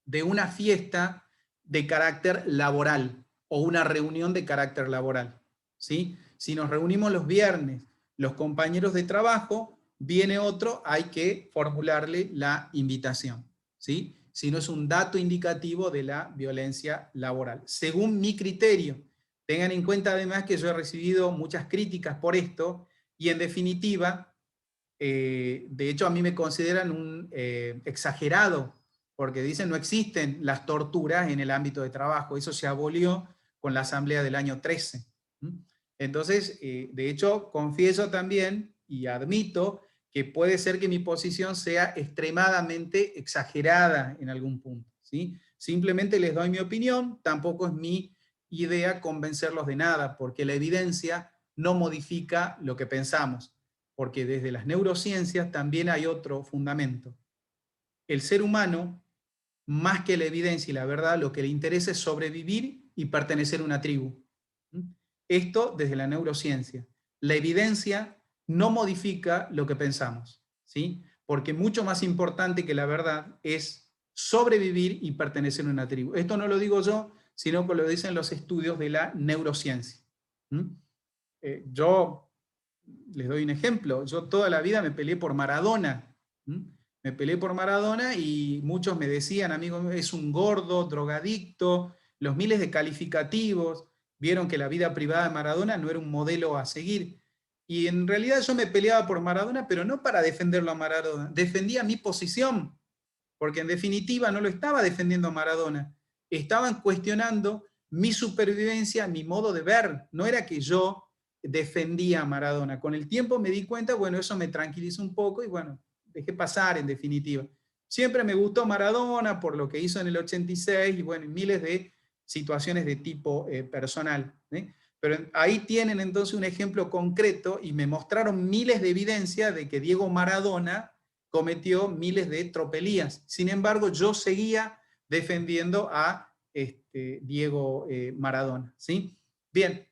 de una fiesta de carácter laboral o una reunión de carácter laboral, ¿sí? Si nos reunimos los viernes, los compañeros de trabajo, viene otro, hay que formularle la invitación, ¿sí? Si no es un dato indicativo de la violencia laboral. Según mi criterio, tengan en cuenta además que yo he recibido muchas críticas por esto y en definitiva, de hecho a mí me consideran un exagerado porque dicen no existen las torturas en el ámbito de trabajo, eso se abolió con la asamblea del año 13. Entonces, de hecho, confieso también y admito que puede ser que mi posición sea extremadamente exagerada en algún punto, ¿sí? Simplemente les doy mi opinión, tampoco es mi idea convencerlos de nada, porque la evidencia no modifica lo que pensamos, porque desde las neurociencias también hay otro fundamento. El ser humano, más que la evidencia y la verdad, lo que le interesa es sobrevivir y pertenecer a una tribu. Esto desde la neurociencia. La evidencia no modifica lo que pensamos, ¿sí? Porque mucho más importante que la verdad es sobrevivir y pertenecer a una tribu. Esto no lo digo yo, sino que lo dicen los estudios de la neurociencia. Yo les doy un ejemplo. Yo toda la vida me peleé por Maradona. Me peleé por Maradona y muchos me decían, amigo, es un gordo, drogadicto, los miles de calificativos, vieron que la vida privada de Maradona no era un modelo a seguir. Y en realidad yo me peleaba por Maradona, pero no para defenderlo a Maradona, defendía mi posición, porque en definitiva no lo estaba defendiendo a Maradona, estaban cuestionando mi supervivencia, mi modo de ver, no era que yo defendía a Maradona. Con el tiempo me di cuenta, bueno, eso me tranquilizó un poco y bueno, dejé pasar en definitiva. Siempre me gustó Maradona por lo que hizo en el 86 y bueno, miles de situaciones de tipo personal. Pero ahí tienen entonces un ejemplo concreto y me mostraron miles de evidencias de que Diego Maradona cometió miles de tropelías. Sin embargo, yo seguía defendiendo a Diego Maradona, ¿sí? Bien,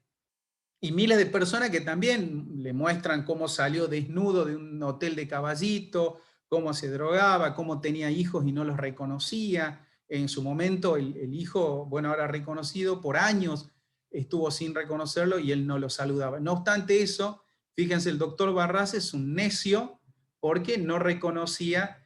y miles de personas que también le muestran cómo salió desnudo de un hotel de Caballito, cómo se drogaba, cómo tenía hijos y no los reconocía. En su momento el hijo, bueno, ahora reconocido por años, estuvo sin reconocerlo y él no lo saludaba. No obstante eso, fíjense, el doctor Barraza es un necio porque no reconocía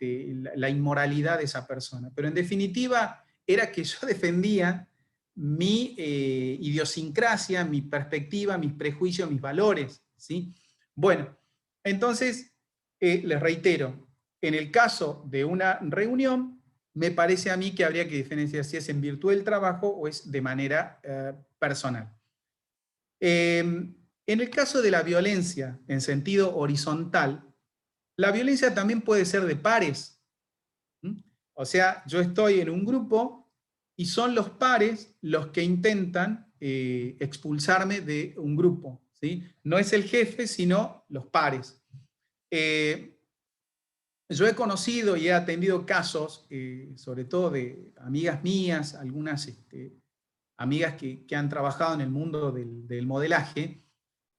la inmoralidad de esa persona. Pero en definitiva era que yo defendía mi idiosincrasia, mi perspectiva, mis prejuicios, mis valores, ¿sí? Bueno, entonces, les reitero, en el caso de una reunión, me parece a mí que habría que diferenciar si es en virtud del trabajo o es de manera personal. En el caso de la violencia en sentido horizontal, la violencia también puede ser de pares. O sea, yo estoy en un grupo y son los pares los que intentan expulsarme de un grupo, ¿sí? No es el jefe, sino los pares. Yo he conocido y he atendido casos, sobre todo de amigas mías, algunas amigas que han trabajado en el mundo del modelaje,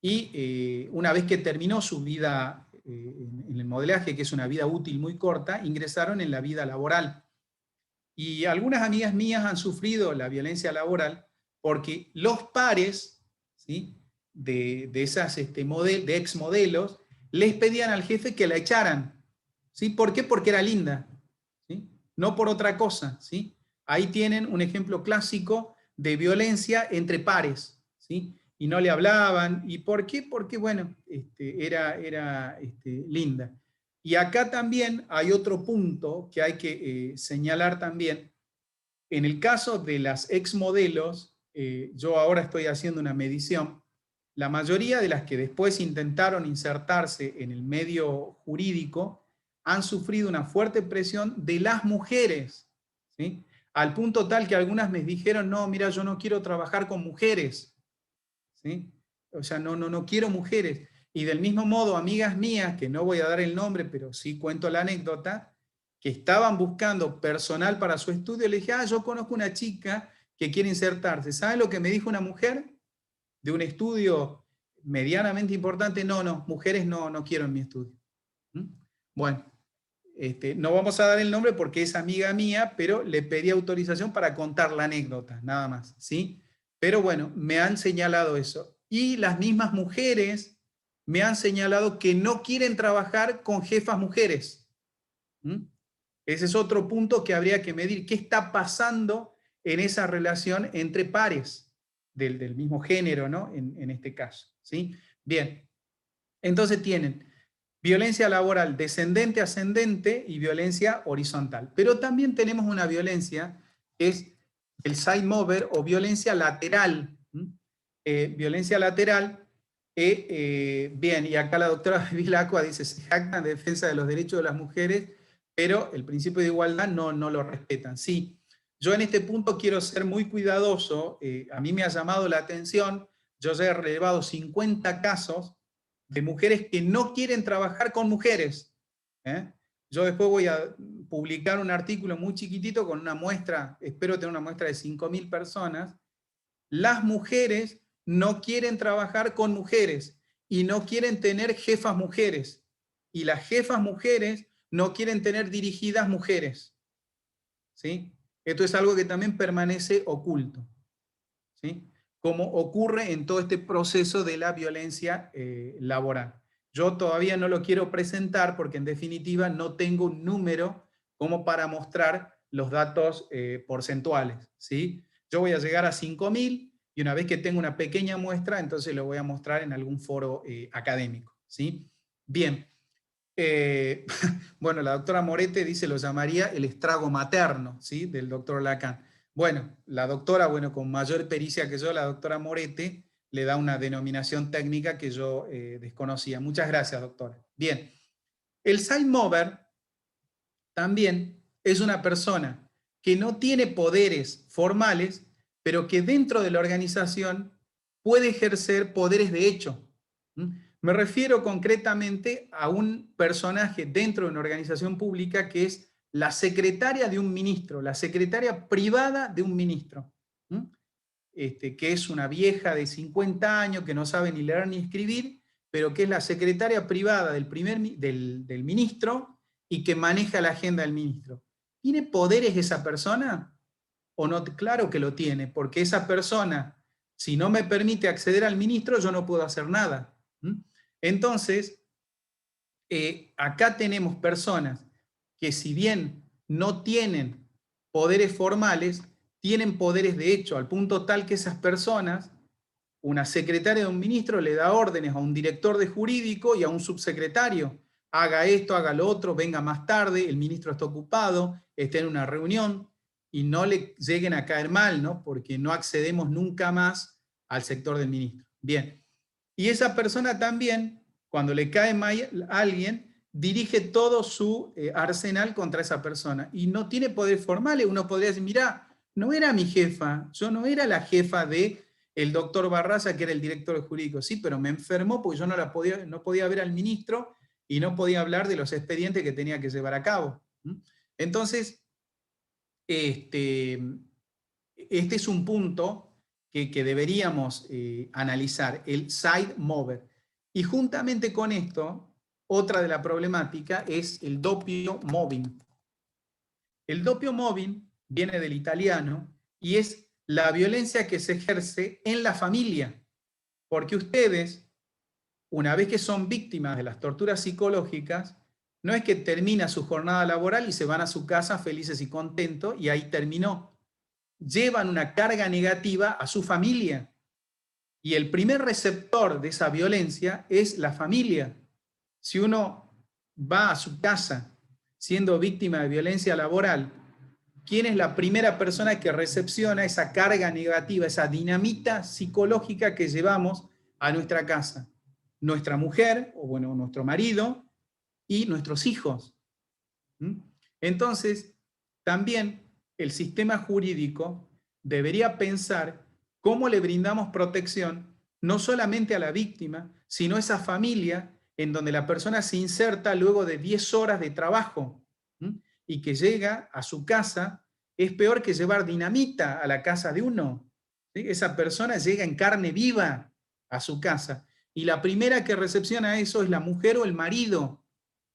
y una vez que terminó su vida en el modelaje, que es una vida útil muy corta, ingresaron en la vida laboral. Y algunas amigas mías han sufrido la violencia laboral porque los pares, ¿sí?, de esas de exmodelos les pedían al jefe que la echaran. ¿Sí? ¿Por qué? Porque era linda, ¿sí? No por otra cosa, ¿sí? Ahí tienen un ejemplo clásico de violencia entre pares, ¿sí? Y no le hablaban. ¿Y por qué? Porque, bueno, era linda. Y acá también hay otro punto que hay que señalar también. En el caso de las exmodelos, yo ahora estoy haciendo una medición, la mayoría de las que después intentaron insertarse en el medio jurídico han sufrido una fuerte presión de las mujeres, ¿sí? Al punto tal que algunas me dijeron, no, mira, yo no quiero trabajar con mujeres, ¿sí? O sea, no quiero mujeres. Y del mismo modo, amigas mías, que no voy a dar el nombre, pero sí cuento la anécdota, que estaban buscando personal para su estudio, le dije, yo conozco una chica que quiere insertarse. ¿Saben lo que me dijo una mujer de un estudio medianamente importante? No, mujeres no quiero en mi estudio. Bueno, no vamos a dar el nombre porque es amiga mía, pero le pedí autorización para contar la anécdota, nada más, ¿sí? Pero bueno, me han señalado eso. Y las mismas mujeres me han señalado que no quieren trabajar con jefas mujeres. Ese es otro punto que habría que medir. ¿Qué está pasando en esa relación entre pares del mismo género, ¿no? En este caso, ¿sí? Bien, entonces tienen violencia laboral descendente, ascendente y violencia horizontal. Pero también tenemos una violencia que es el side mover o violencia lateral. Violencia lateral, bien, y acá la doctora Vilacqua dice, se jactan de defensa de los derechos de las mujeres, pero el principio de igualdad no lo respetan. Sí, yo en este punto quiero ser muy cuidadoso. A mí me ha llamado la atención, yo ya he relevado 50 casos de mujeres que no quieren trabajar con mujeres. Yo después voy a publicar un artículo muy chiquitito con una muestra, espero tener una muestra de 5.000 personas. Las mujeres no quieren trabajar con mujeres y no quieren tener jefas mujeres. Y las jefas mujeres no quieren tener dirigidas mujeres. ¿Sí? Esto es algo que también permanece oculto, ¿sí? Como ocurre en todo este proceso de la violencia laboral. Yo todavía no lo quiero presentar porque en definitiva no tengo un número como para mostrar los datos porcentuales, ¿sí? Yo voy a llegar a 5.000 y una vez que tengo una pequeña muestra, entonces lo voy a mostrar en algún foro académico, ¿sí? Bien. Bueno, la doctora Morete dice, lo llamaría el estrago materno, ¿sí?, del doctor Lacan. Bueno, la doctora, con mayor pericia que yo, la doctora Morete, le da una denominación técnica que yo desconocía. Muchas gracias, doctora. Bien, el side mover también es una persona que no tiene poderes formales, pero que dentro de la organización puede ejercer poderes de hecho. Me refiero concretamente a un personaje dentro de una organización pública que es la secretaria de un ministro, la secretaria privada de un ministro, que es una vieja de 50 años que no sabe ni leer ni escribir, pero que es la secretaria privada del ministro y que maneja la agenda del ministro. ¿Tiene poderes esa persona? ¿O no? Claro que lo tiene, porque esa persona, si no me permite acceder al ministro, yo no puedo hacer nada. Entonces, acá tenemos personas que si bien no tienen poderes formales, tienen poderes de hecho, al punto tal que esas personas, una secretaria de un ministro le da órdenes a un director de jurídico y a un subsecretario, haga esto, haga lo otro, venga más tarde, el ministro está ocupado, está en una reunión, y no le lleguen a caer mal, ¿no? Porque no accedemos nunca más al sector del ministro. Bien, Y esa persona también, cuando le cae mal a alguien, dirige todo su arsenal contra esa persona. Y no tiene poder formal. Uno podría decir, mirá, no era mi jefa, yo no era la jefa de el doctor Barraza, que era el director jurídico, sí, pero me enfermó porque yo no podía ver al ministro y no podía hablar de los expedientes que tenía que llevar a cabo. Entonces, este es un punto que deberíamos analizar, el side mover. Y juntamente con esto, otra de la problemática es el doppio moving. El doppio moving viene del italiano y es la violencia que se ejerce en la familia, porque ustedes, una vez que son víctimas de las torturas psicológicas, no es que termina su jornada laboral y se van a su casa felices y contentos y ahí terminó. Llevan una carga negativa a su familia. Y el primer receptor de esa violencia es la familia. Si uno va a su casa siendo víctima de violencia laboral, ¿quién es la primera persona que recepciona esa carga negativa, esa dinamita psicológica que llevamos a nuestra casa? Nuestra mujer, o bueno, nuestro marido y nuestros hijos. Entonces, también el sistema jurídico debería pensar cómo le brindamos protección no solamente a la víctima, sino a esa familia en donde la persona se inserta luego de 10 horas de trabajo y que llega a su casa. Es peor que llevar dinamita a la casa de uno. ¿Sí? Esa persona llega en carne viva a su casa y la primera que recepciona eso es la mujer o el marido,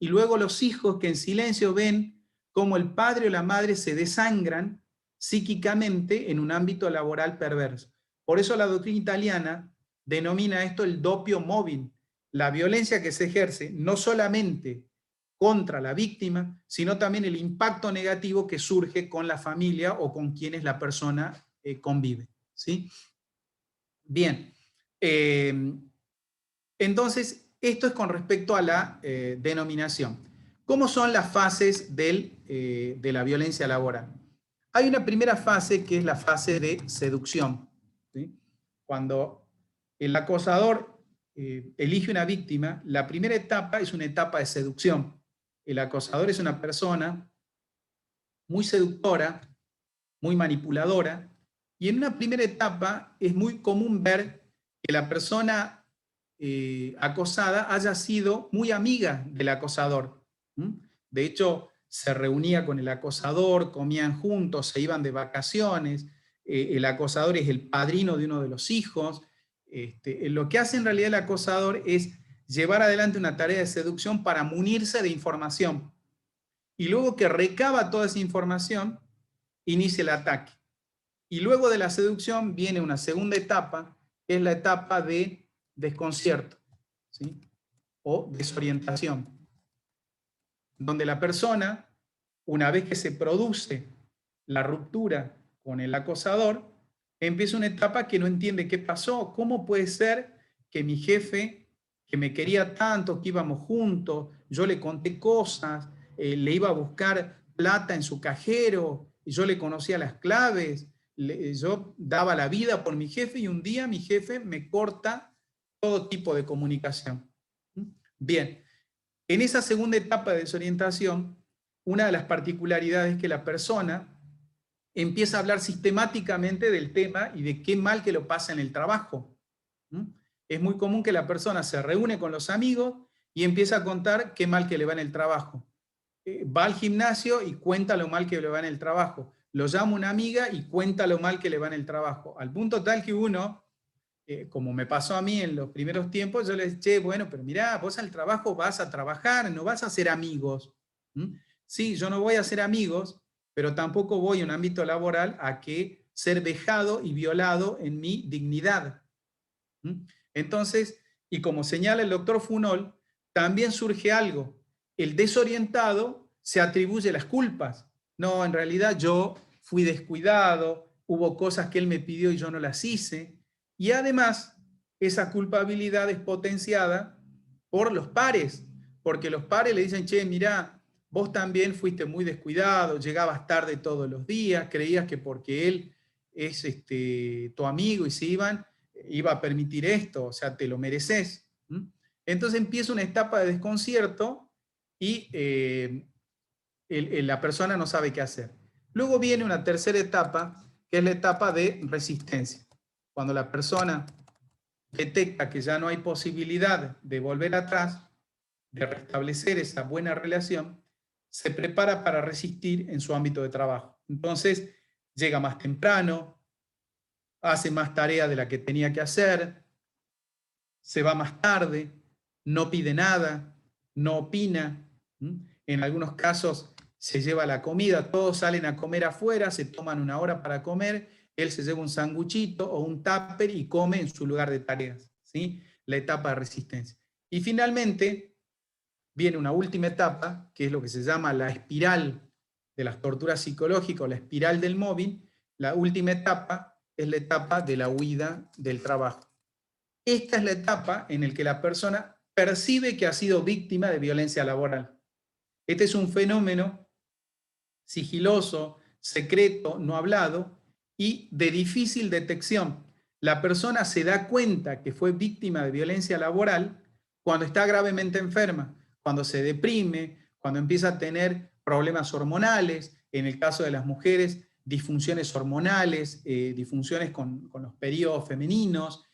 y luego los hijos que en silencio ven cómo el padre o la madre se desangran psíquicamente en un ámbito laboral perverso. Por eso la doctrina italiana denomina esto el doppio moving, la violencia que se ejerce no solamente contra la víctima, sino también el impacto negativo que surge con la familia o con quienes la persona convive. ¿Sí? Bien, entonces esto es con respecto a la denominación. ¿Cómo son las fases de la violencia laboral? Hay una primera fase que es la fase de seducción. ¿Sí? Cuando el acosador elige una víctima, la primera etapa es una etapa de seducción. El acosador es una persona muy seductora, muy manipuladora, y en una primera etapa es muy común ver que la persona acosada haya sido muy amiga del acosador. De hecho, se reunía con el acosador, comían juntos, se iban de vacaciones, el acosador es el padrino de uno de los hijos. Lo que hace en realidad el acosador es llevar adelante una tarea de seducción para munirse de información. Y luego que recaba toda esa información, inicia el ataque. Y luego de la seducción viene una segunda etapa, que es la etapa de desconcierto, ¿sí? O desorientación, donde la persona, una vez que se produce la ruptura con el acosador, empieza una etapa que no entiende qué pasó. ¿Cómo puede ser que mi jefe, que me quería tanto, que íbamos juntos, yo le conté cosas, le iba a buscar plata en su cajero, y yo le conocía las claves, yo daba la vida por mi jefe, y un día mi jefe me corta todo tipo de comunicación? Bien, en esa segunda etapa de desorientación, una de las particularidades es que la persona empieza a hablar sistemáticamente del tema y de qué mal que lo pasa en el trabajo. Es muy común que la persona se reúne con los amigos y empieza a contar qué mal que le va en el trabajo. Va al gimnasio y cuenta lo mal que le va en el trabajo. Lo llama una amiga y cuenta lo mal que le va en el trabajo. Al punto tal que uno, como me pasó a mí en los primeros tiempos, yo les dije, bueno, pero mirá, vos al trabajo vas a trabajar, no vas a hacer amigos. Sí, yo no voy a hacer amigos, pero tampoco voy a un ámbito laboral a que ser vejado y violado en mi dignidad. Entonces, y como señala el doctor Funol, también surge algo. El desorientado se atribuye las culpas. No, en realidad yo fui descuidado, hubo cosas que él me pidió y yo no las hice. Y además, esa culpabilidad es potenciada por los pares, porque los pares le dicen, che, mirá, vos también fuiste muy descuidado, llegabas tarde todos los días, creías que porque él es tu amigo y se iban, iba a permitir esto, o sea, te lo mereces. Entonces empieza una etapa de desconcierto y la persona no sabe qué hacer. Luego viene una tercera etapa, que es la etapa de resistencia. Cuando la persona detecta que ya no hay posibilidad de volver atrás, de restablecer esa buena relación, se prepara para resistir en su ámbito de trabajo. Entonces, llega más temprano, hace más tarea de la que tenía que hacer, se va más tarde, no pide nada, no opina. En algunos casos se lleva la comida, todos salen a comer afuera, se toman una hora para comer, él se lleva un sanguchito o un tupper y come en su lugar de tareas, ¿sí? La etapa de resistencia. Y finalmente viene una última etapa, que es lo que se llama la espiral de las torturas psicológicas, o la espiral del mobbing. La última etapa es la etapa de la huida del trabajo. Esta es la etapa en la que la persona percibe que ha sido víctima de violencia laboral. Este es un fenómeno sigiloso, secreto, no hablado y de difícil detección. La persona se da cuenta que fue víctima de violencia laboral cuando está gravemente enferma, cuando se deprime, cuando empieza a tener problemas hormonales, en el caso de las mujeres, disfunciones hormonales, disfunciones con los periodos femeninos,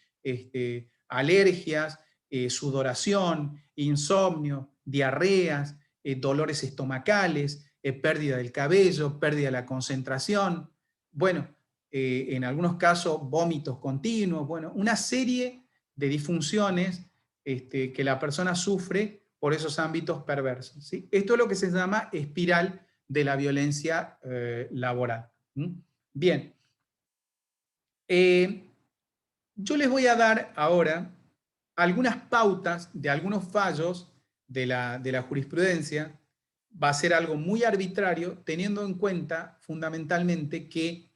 alergias, sudoración, insomnio, diarreas, dolores estomacales, pérdida del cabello, pérdida de la concentración, bueno, en algunos casos vómitos continuos, bueno, una serie de disfunciones que la persona sufre por esos ámbitos perversos, ¿sí? Esto es lo que se llama espiral de la violencia laboral. Bien. Yo les voy a dar ahora algunas pautas de algunos fallos de la jurisprudencia. Va a ser algo muy arbitrario, teniendo en cuenta fundamentalmente que,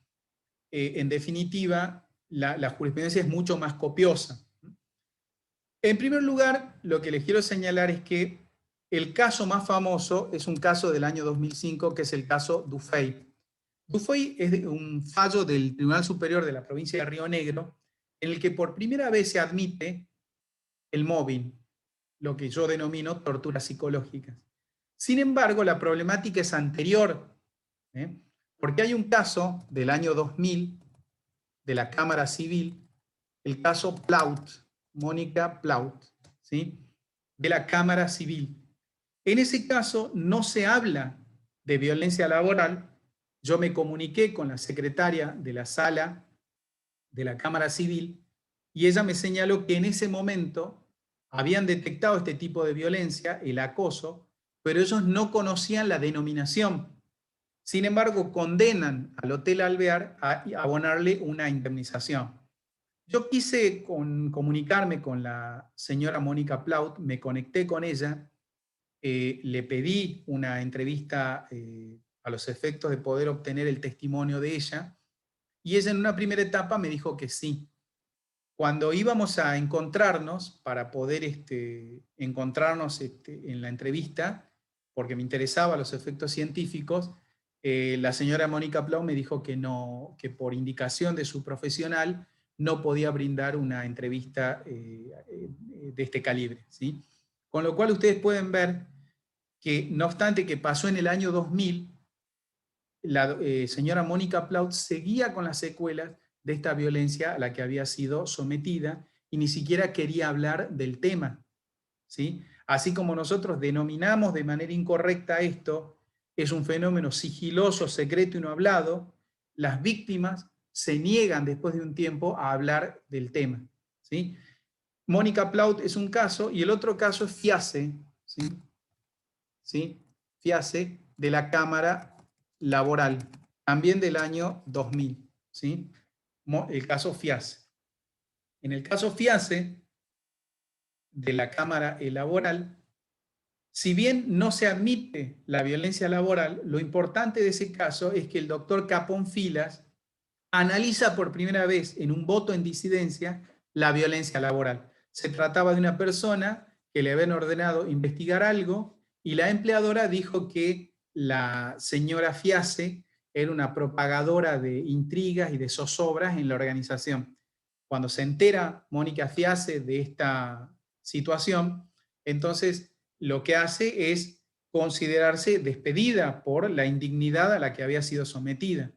en definitiva, la jurisprudencia es mucho más copiosa. En primer lugar, lo que les quiero señalar es que el caso más famoso es un caso del año 2005, que es el caso Dufay. Dufay es un fallo del Tribunal Superior de la provincia de Río Negro, en el que por primera vez se admite el mobbing, lo que yo denomino torturas psicológicas. Sin embargo, la problemática es anterior, porque hay un caso del año 2000 de la Cámara Civil, el caso Plaut, Mónica Plaut, ¿sí? De la Cámara Civil. En ese caso no se habla de violencia laboral. Yo me comuniqué con la secretaria de la sala de la Cámara Civil y ella me señaló que en ese momento habían detectado este tipo de violencia, el acoso, pero ellos no conocían la denominación. Sin embargo, condenan al Hotel Alvear a abonarle una indemnización. Yo quise comunicarme con la señora Mónica Plaut, me conecté con ella, le pedí una entrevista a los efectos de poder obtener el testimonio de ella, y ella en una primera etapa me dijo que sí. Cuando íbamos a encontrarnos para poder encontrarnos en la entrevista, porque me interesaban los efectos científicos, la señora Mónica Plau me dijo que no, que por indicación de su profesional no podía brindar una entrevista de este calibre, ¿sí? Con lo cual ustedes pueden ver que, no obstante que pasó en el año 2000, la señora Mónica Plaut seguía con las secuelas de esta violencia a la que había sido sometida y ni siquiera quería hablar del tema, ¿sí? Así como nosotros denominamos de manera incorrecta esto, es un fenómeno sigiloso, secreto y no hablado, las víctimas se niegan después de un tiempo a hablar del tema, ¿sí? Mónica Plaut es un caso y el otro caso es Fiace, ¿sí? ¿Sí? Fiace de la Cámara Laboral, también del año 2000, ¿sí? El caso Fiace. En el caso Fiace de la Cámara Laboral, si bien no se admite la violencia laboral, lo importante de ese caso es que el doctor Capón Filas analiza por primera vez en un voto en disidencia la violencia laboral. Se trataba de una persona que le habían ordenado investigar algo y la empleadora dijo que la señora Fiace era una propagadora de intrigas y de zozobras en la organización. Cuando se entera Mónica Fiase de esta situación, entonces lo que hace es considerarse despedida por la indignidad a la que había sido sometida.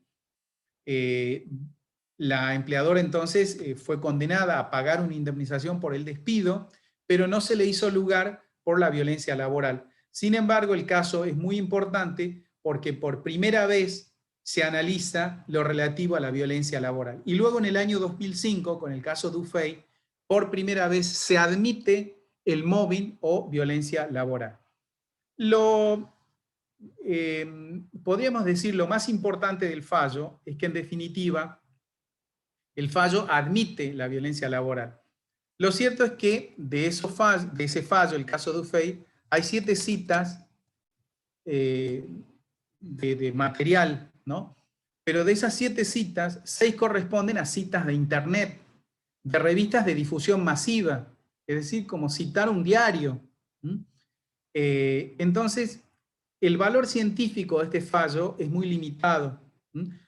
La empleadora entonces fue condenada a pagar una indemnización por el despido, pero no se le hizo lugar por la violencia laboral. Sin embargo, el caso es muy importante porque por primera vez se analiza lo relativo a la violencia laboral. Y luego en el año 2005, con el caso Dufay, por primera vez se admite el mobbing o violencia laboral. Podríamos decir lo más importante del fallo es que en definitiva el fallo admite la violencia laboral. Lo cierto es que de ese fallo, el caso Dufay, hay 7 citas de material, ¿no? Pero de esas 7 citas, 6 corresponden a citas de internet, de revistas de difusión masiva, es decir, como citar un diario. Entonces, el valor científico de este fallo es muy limitado.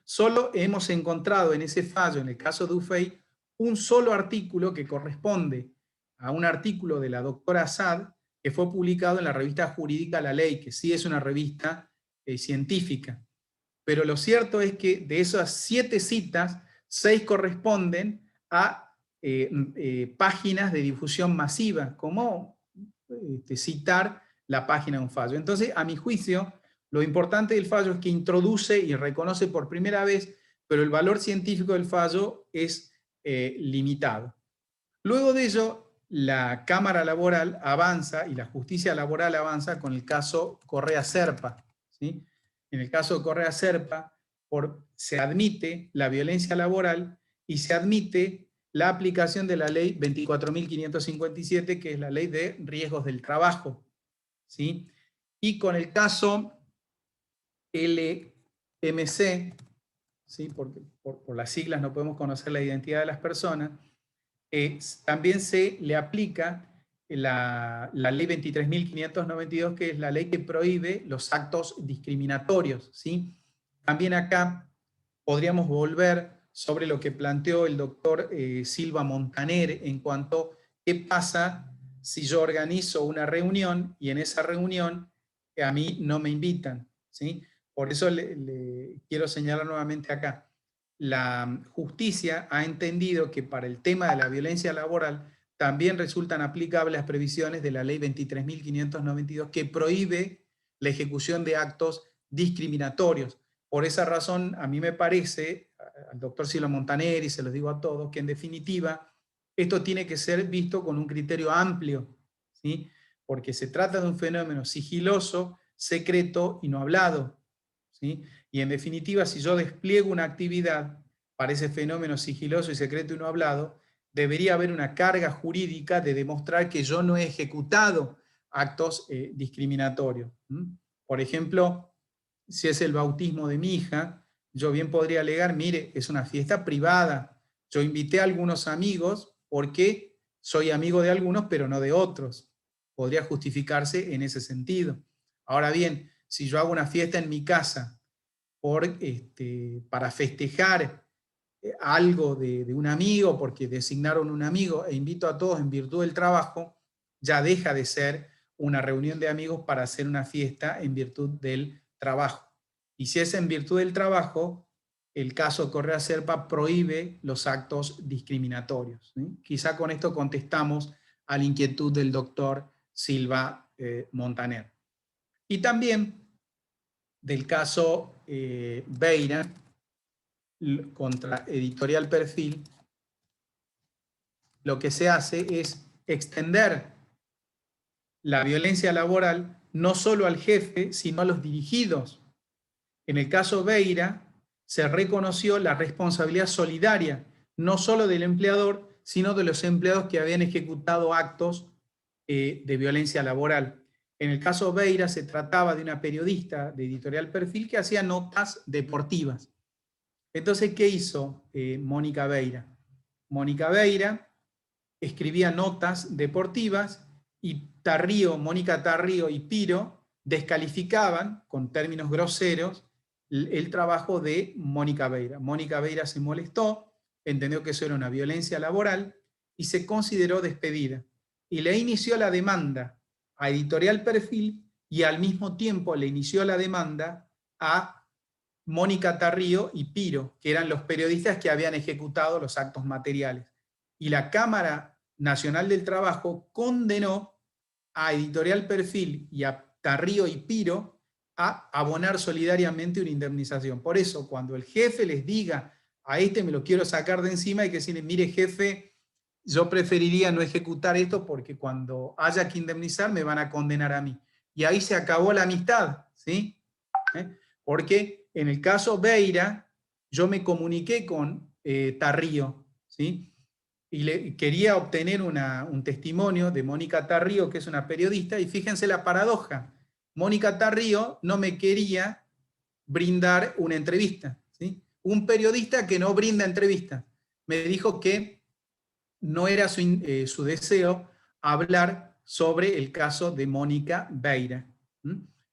Solo hemos encontrado en ese fallo, en el caso de Dufay, un solo artículo que corresponde a un artículo de la doctora Assad que fue publicado en la revista jurídica La Ley, que sí es una revista científica. Pero lo cierto es que de esas 7 citas, 6 corresponden a páginas de difusión masiva, como citar la página de un fallo. Entonces, a mi juicio, lo importante del fallo es que introduce y reconoce por primera vez, pero el valor científico del fallo es limitado. Luego de ello, la Cámara Laboral avanza y la justicia laboral avanza con el caso Correa-Serpa, ¿sí? En el caso de Correa-Serpa se admite la violencia laboral y se admite la aplicación de la ley 24.557, que es la ley de riesgos del trabajo, ¿sí? Y con el caso LMC, ¿sí? Porque por las siglas no podemos conocer la identidad de las personas, también se le aplica la ley 23.592, que es la ley que prohíbe los actos discriminatorios, ¿sí? También acá podríamos volver sobre lo que planteó el doctor Silva Montaner en cuanto a qué pasa si yo organizo una reunión y en esa reunión a mí no me invitan, ¿sí? Por eso le quiero señalar nuevamente acá. La justicia ha entendido que para el tema de la violencia laboral también resultan aplicables las previsiones de la ley 23.592 que prohíbe la ejecución de actos discriminatorios. Por esa razón, a mí me parece, al doctor Silva Montaner, y se los digo a todos, que en definitiva esto tiene que ser visto con un criterio amplio, ¿sí? Porque se trata de un fenómeno sigiloso, secreto y no hablado, ¿sí? Y en definitiva, si yo despliego una actividad para ese fenómeno sigiloso y secreto y no hablado, debería haber una carga jurídica de demostrar que yo no he ejecutado actos discriminatorios. Por ejemplo, si es el bautismo de mi hija, yo bien podría alegar, mire, es una fiesta privada. Yo invité a algunos amigos porque soy amigo de algunos, pero no de otros. Podría justificarse en ese sentido. Ahora bien, si yo hago una fiesta en mi casa para festejar algo de un amigo, porque designaron un amigo, e invito a todos en virtud del trabajo, ya deja de ser una reunión de amigos para hacer una fiesta en virtud del trabajo. Y si es en virtud del trabajo, el caso Correa-Serpa prohíbe los actos discriminatorios, ¿sí? Quizá con esto contestamos a la inquietud del doctor Silva Montaner. Y también del caso Beira contra Editorial Perfil, lo que se hace es extender la violencia laboral no solo al jefe, sino a los dirigidos. En el caso Beira se reconoció la responsabilidad solidaria, no solo del empleador, sino de los empleados que habían ejecutado actos de violencia laboral. En el caso Beira se trataba de una periodista de Editorial Perfil que hacía notas deportivas. Entonces, ¿qué hizo Mónica Beira? Mónica Beira escribía notas deportivas y Mónica Tarrío y Piro descalificaban, con términos groseros, el trabajo de Mónica Beira. Mónica Beira se molestó, entendió que eso era una violencia laboral y se consideró despedida. Y le inició la demanda a Editorial Perfil y al mismo tiempo le inició la demanda a Mónica Tarrío y Piro, que eran los periodistas que habían ejecutado los actos materiales. Y la Cámara Nacional del Trabajo condenó a Editorial Perfil y a Tarrío y Piro a abonar solidariamente una indemnización. Por eso, cuando el jefe les diga, a este me lo quiero sacar de encima, hay que decirle, mire jefe, yo preferiría no ejecutar esto porque cuando haya que indemnizar me van a condenar a mí. Y ahí se acabó la amistad, ¿sí? Porque en el caso Beira, yo me comuniqué con Tarrío, ¿sí? Y quería obtener un testimonio de Mónica Tarrío, que es una periodista, y fíjense la paradoja. Mónica Tarrío no me quería brindar una entrevista, ¿sí? Un periodista que no brinda entrevistas. Me dijo que no era su deseo hablar sobre el caso de Mónica Beira.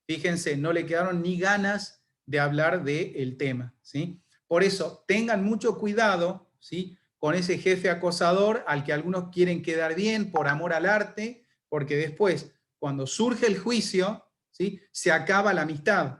Fíjense, no le quedaron ni ganas de hablar del tema, ¿sí? Por eso, tengan mucho cuidado, ¿sí?, con ese jefe acosador al que algunos quieren quedar bien por amor al arte, porque después, cuando surge el juicio, ¿sí?, se acaba la amistad,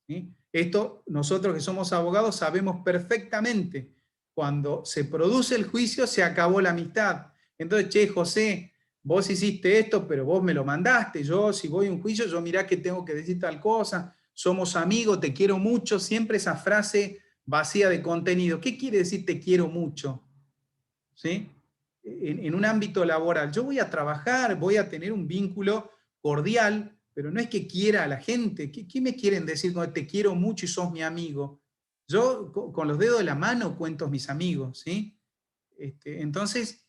¿sí? Esto nosotros que somos abogados sabemos perfectamente. Cuando se produce el juicio, se acabó la amistad. Entonces, che, José, vos hiciste esto, pero vos me lo mandaste. Yo, si voy a un juicio, yo mirá que tengo que decir tal cosa. Somos amigos, te quiero mucho. Siempre esa frase vacía de contenido. ¿Qué quiere decir te quiero mucho? ¿Sí? En un ámbito laboral. Yo voy a trabajar, voy a tener un vínculo cordial, pero no es que quiera a la gente. ¿Qué me quieren decir cuando te quiero mucho y sos mi amigo? Yo con los dedos de la mano cuento a mis amigos, ¿sí? Entonces,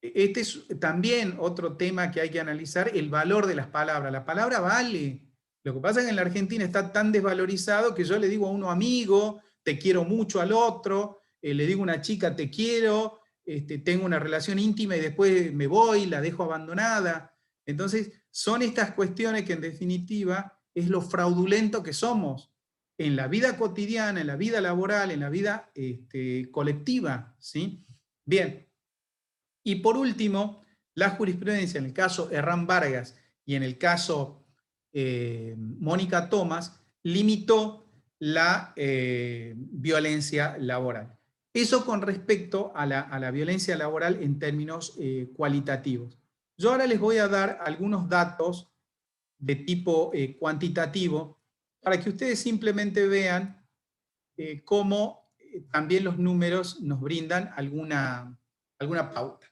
este es también otro tema que hay que analizar, el valor de las palabras. La palabra vale. Lo que pasa es que en la Argentina está tan desvalorizado que yo le digo a uno amigo, te quiero mucho al otro, le digo a una chica te quiero, tengo una relación íntima y después me voy, la dejo abandonada. Entonces, son estas cuestiones que en definitiva es lo fraudulento que somos en la vida cotidiana, en la vida laboral, en la vida colectiva, ¿sí? Bien, y por último, la jurisprudencia en el caso Herrán Vargas y en el caso Mónica Tomás limitó la violencia laboral. Eso con respecto a la violencia laboral en términos cualitativos. Yo ahora les voy a dar algunos datos de tipo cuantitativo para que ustedes simplemente vean cómo también los números nos brindan alguna pauta.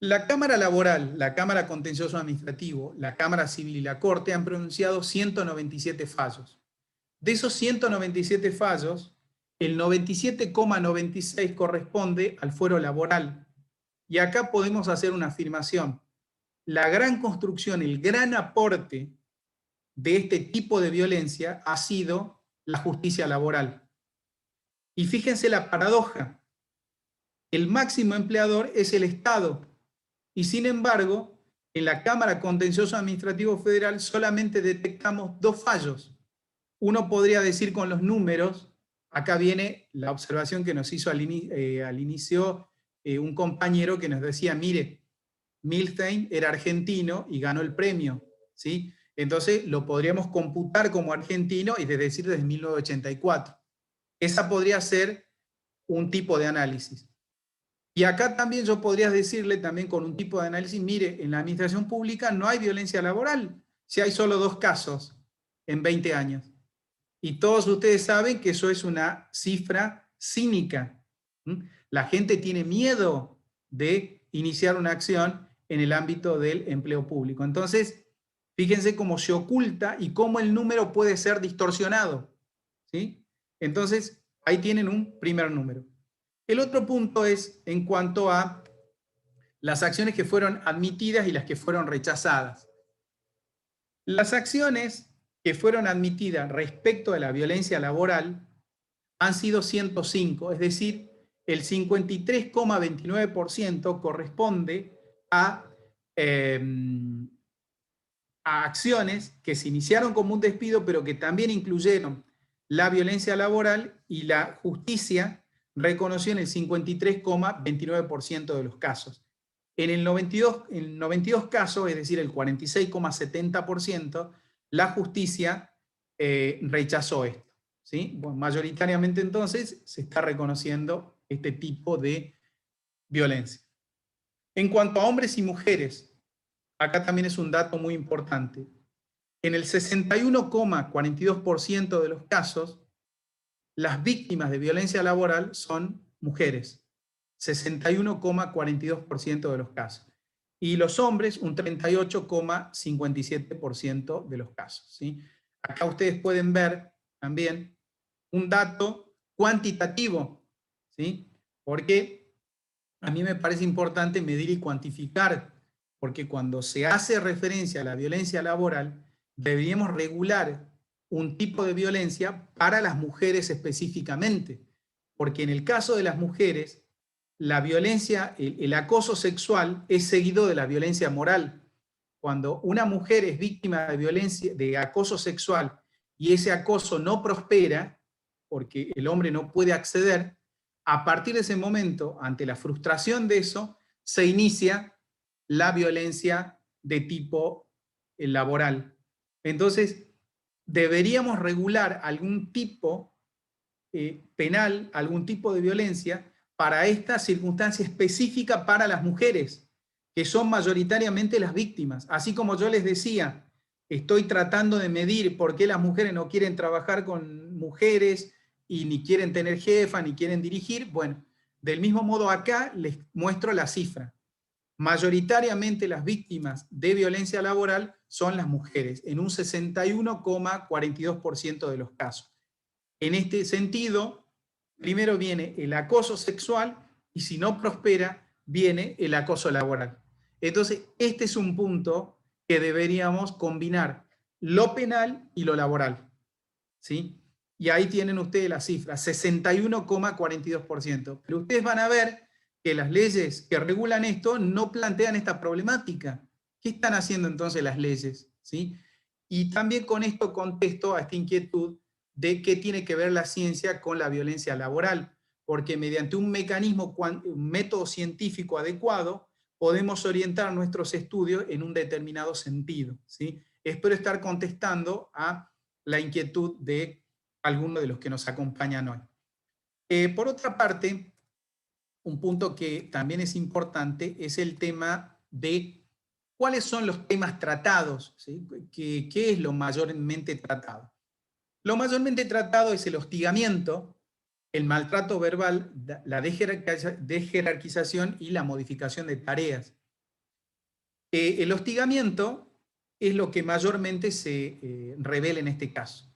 La Cámara Laboral, la Cámara Contencioso Administrativo, la Cámara Civil y la Corte han pronunciado 197 fallos. De esos 197 fallos, el 97,96 corresponde al fuero laboral. Y acá podemos hacer una afirmación. La gran construcción, el gran aporte de este tipo de violencia ha sido la justicia laboral. Y fíjense la paradoja. El máximo empleador es el Estado. Y sin embargo, en la Cámara Contencioso Administrativo Federal solamente detectamos 2 fallos. Uno podría decir con los números, acá viene la observación que nos hizo al inicio un compañero que nos decía, mire, Milstein era argentino y ganó el premio, ¿sí? Entonces lo podríamos computar como argentino y decir desde 1984. Esa podría ser un tipo de análisis. Y acá también yo podría decirle también con un tipo de análisis, mire, en la administración pública no hay violencia laboral, si hay solo 2 casos en 20 años. Y todos ustedes saben que eso es una cifra cínica. La gente tiene miedo de iniciar una acción en el ámbito del empleo público. Entonces, fíjense cómo se oculta y cómo el número puede ser distorsionado, ¿sí? Entonces, ahí tienen un primer número. El otro punto es en cuanto a las acciones que fueron admitidas y las que fueron rechazadas. Las acciones que fueron admitidas respecto de la violencia laboral han sido 105, es decir, el 53,29% corresponde a acciones que se iniciaron como un despido, pero que también incluyeron la violencia laboral y la justicia reconoció en el 53,29% de los casos. En el 92 casos, es decir, el 46,70%, la justicia rechazó esto, ¿sí? Bueno, mayoritariamente entonces se está reconociendo este tipo de violencia. En cuanto a hombres y mujeres, acá también es un dato muy importante. En el 61,42% de los casos, las víctimas de violencia laboral son mujeres, 61,42% de los casos. Y los hombres, un 38,57% de los casos, ¿sí? Acá ustedes pueden ver también un dato cuantitativo, ¿sí? Porque a mí me parece importante medir y cuantificar, porque cuando se hace referencia a la violencia laboral, deberíamos regular un tipo de violencia para las mujeres específicamente, porque en el caso de las mujeres, la violencia, el acoso sexual es seguido de la violencia moral. Cuando una mujer es víctima de violencia, de acoso sexual, y ese acoso no prospera, porque el hombre no puede acceder, a partir de ese momento, ante la frustración de eso, se inicia la violencia de tipo laboral. Entonces, deberíamos regular algún tipo penal, algún tipo de violencia para esta circunstancia específica para las mujeres, que son mayoritariamente las víctimas. Así como yo les decía, estoy tratando de medir por qué las mujeres no quieren trabajar con mujeres y ni quieren tener jefa, ni quieren dirigir. Bueno, del mismo modo acá les muestro la cifra. Mayoritariamente las víctimas de violencia laboral son las mujeres, en un 61,42% de los casos. En este sentido, primero viene el acoso sexual y si no prospera, viene el acoso laboral. Entonces, este es un punto que deberíamos combinar lo penal y lo laboral, ¿sí? Y ahí tienen ustedes la cifra, 61,42%. Pero ustedes van a ver que las leyes que regulan esto no plantean esta problemática. ¿Qué están haciendo entonces las leyes? ¿Sí? Y también con esto contesto a esta inquietud de qué tiene que ver la ciencia con la violencia laboral, porque mediante un mecanismo, un método científico adecuado, podemos orientar nuestros estudios en un determinado sentido, ¿sí? Espero estar contestando a la inquietud de algunos de los que nos acompañan hoy. Por otra parte, un punto que también es importante es el tema de cuáles son los temas tratados, ¿sí? ¿Qué es lo mayormente tratado? Lo mayormente tratado es el hostigamiento, el maltrato verbal, la desjerarquización y la modificación de tareas. El hostigamiento es lo que mayormente se revela en este caso.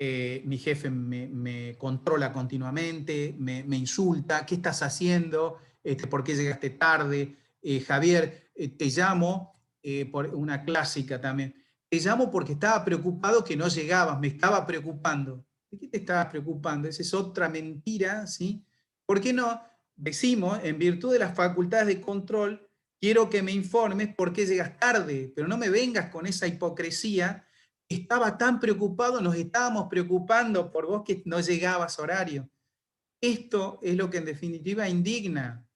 Mi jefe me controla continuamente, me insulta, ¿qué estás haciendo? ¿Por qué llegaste tarde? Javier, te llamo, por una clásica también, te llamo porque estaba preocupado que no llegabas, me estaba preocupando. ¿De qué te estabas preocupando? Esa es otra mentira, ¿sí? ¿Por qué no decimos, en virtud de las facultades de control, quiero que me informes por qué llegas tarde, pero no me vengas con esa hipocresía? Estaba tan preocupado, nos estábamos preocupando por vos que no llegabas a horario. Esto es lo que en definitiva indigna.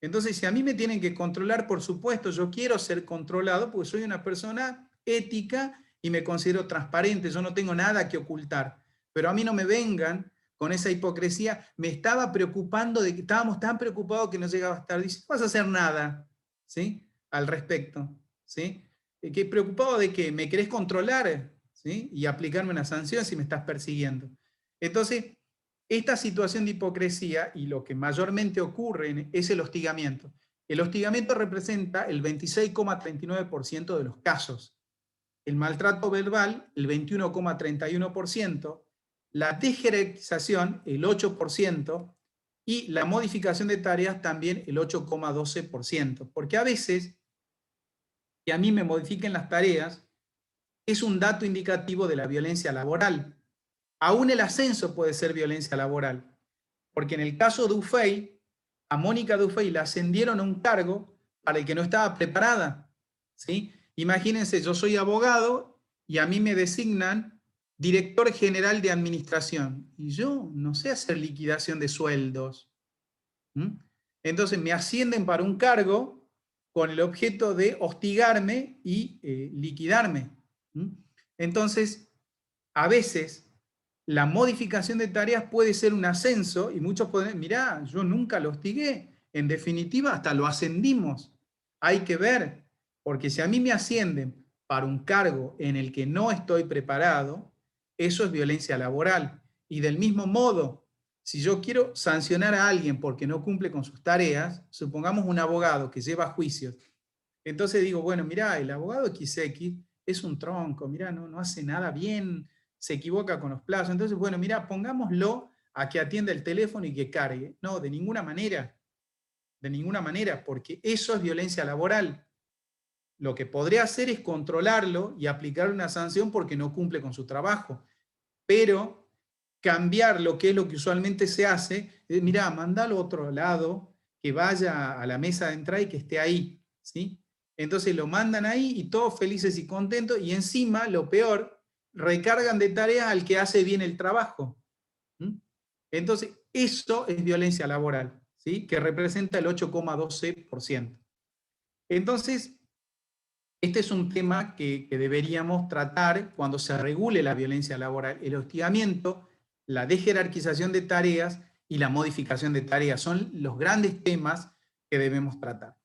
Entonces, si a mí me tienen que controlar, por supuesto, yo quiero ser controlado porque soy una persona ética y me considero transparente, yo no tengo nada que ocultar. Pero a mí no me vengan con esa hipocresía, me estaba preocupando de que estábamos tan preocupados que no llegabas tarde. Dice, no vas a hacer nada, ¿sí? Al respecto, ¿sí? ¿Qué preocupado de que me querés controlar, ¿sí? Y aplicarme una sanción si me estás persiguiendo. Entonces, esta situación de hipocresía y lo que mayormente ocurre es el hostigamiento. El hostigamiento representa el 26,39% de los casos. El maltrato verbal, el 21,31%. La desjerarquización, el 8%. Y la modificación de tareas también el 8,12%. Porque a veces que a mí me modifiquen las tareas es un dato indicativo de la violencia laboral. Aún el ascenso puede ser violencia laboral, porque en el caso de Ufey, a Mónica Dufey la ascendieron a un cargo para el que no estaba preparada, ¿sí? Imagínense, yo soy abogado y a mí me designan director general de administración. Y yo no sé hacer liquidación de sueldos. Entonces me ascienden para un cargo con el objeto de hostigarme y liquidarme. Entonces, a veces, la modificación de tareas puede ser un ascenso y muchos pueden, mirá, yo nunca lo hostigué. En definitiva, hasta lo ascendimos. Hay que ver, porque si a mí me ascienden para un cargo en el que no estoy preparado, eso es violencia laboral. Y del mismo modo, si yo quiero sancionar a alguien porque no cumple con sus tareas, supongamos un abogado que lleva juicios, entonces digo, bueno, mirá, el abogado XX es un tronco, mirá, no hace nada bien, se equivoca con los plazos. Entonces, bueno, mirá, pongámoslo a que atienda el teléfono y que cargue. No, de ninguna manera, porque eso es violencia laboral. Lo que podría hacer es controlarlo y aplicar una sanción porque no cumple con su trabajo. Pero cambiar lo que es lo que usualmente se hace, es, mirá, mandalo a otro lado, que vaya a la mesa de entrada y que esté ahí, ¿sí? Entonces lo mandan ahí y todos felices y contentos, y encima, lo peor, recargan de tareas al que hace bien el trabajo. Entonces, eso es violencia laboral, ¿sí? Que representa el 8,12%. Entonces, este es un tema que deberíamos tratar cuando se regule la violencia laboral. El hostigamiento, la desjerarquización de tareas y la modificación de tareas son los grandes temas que debemos tratar.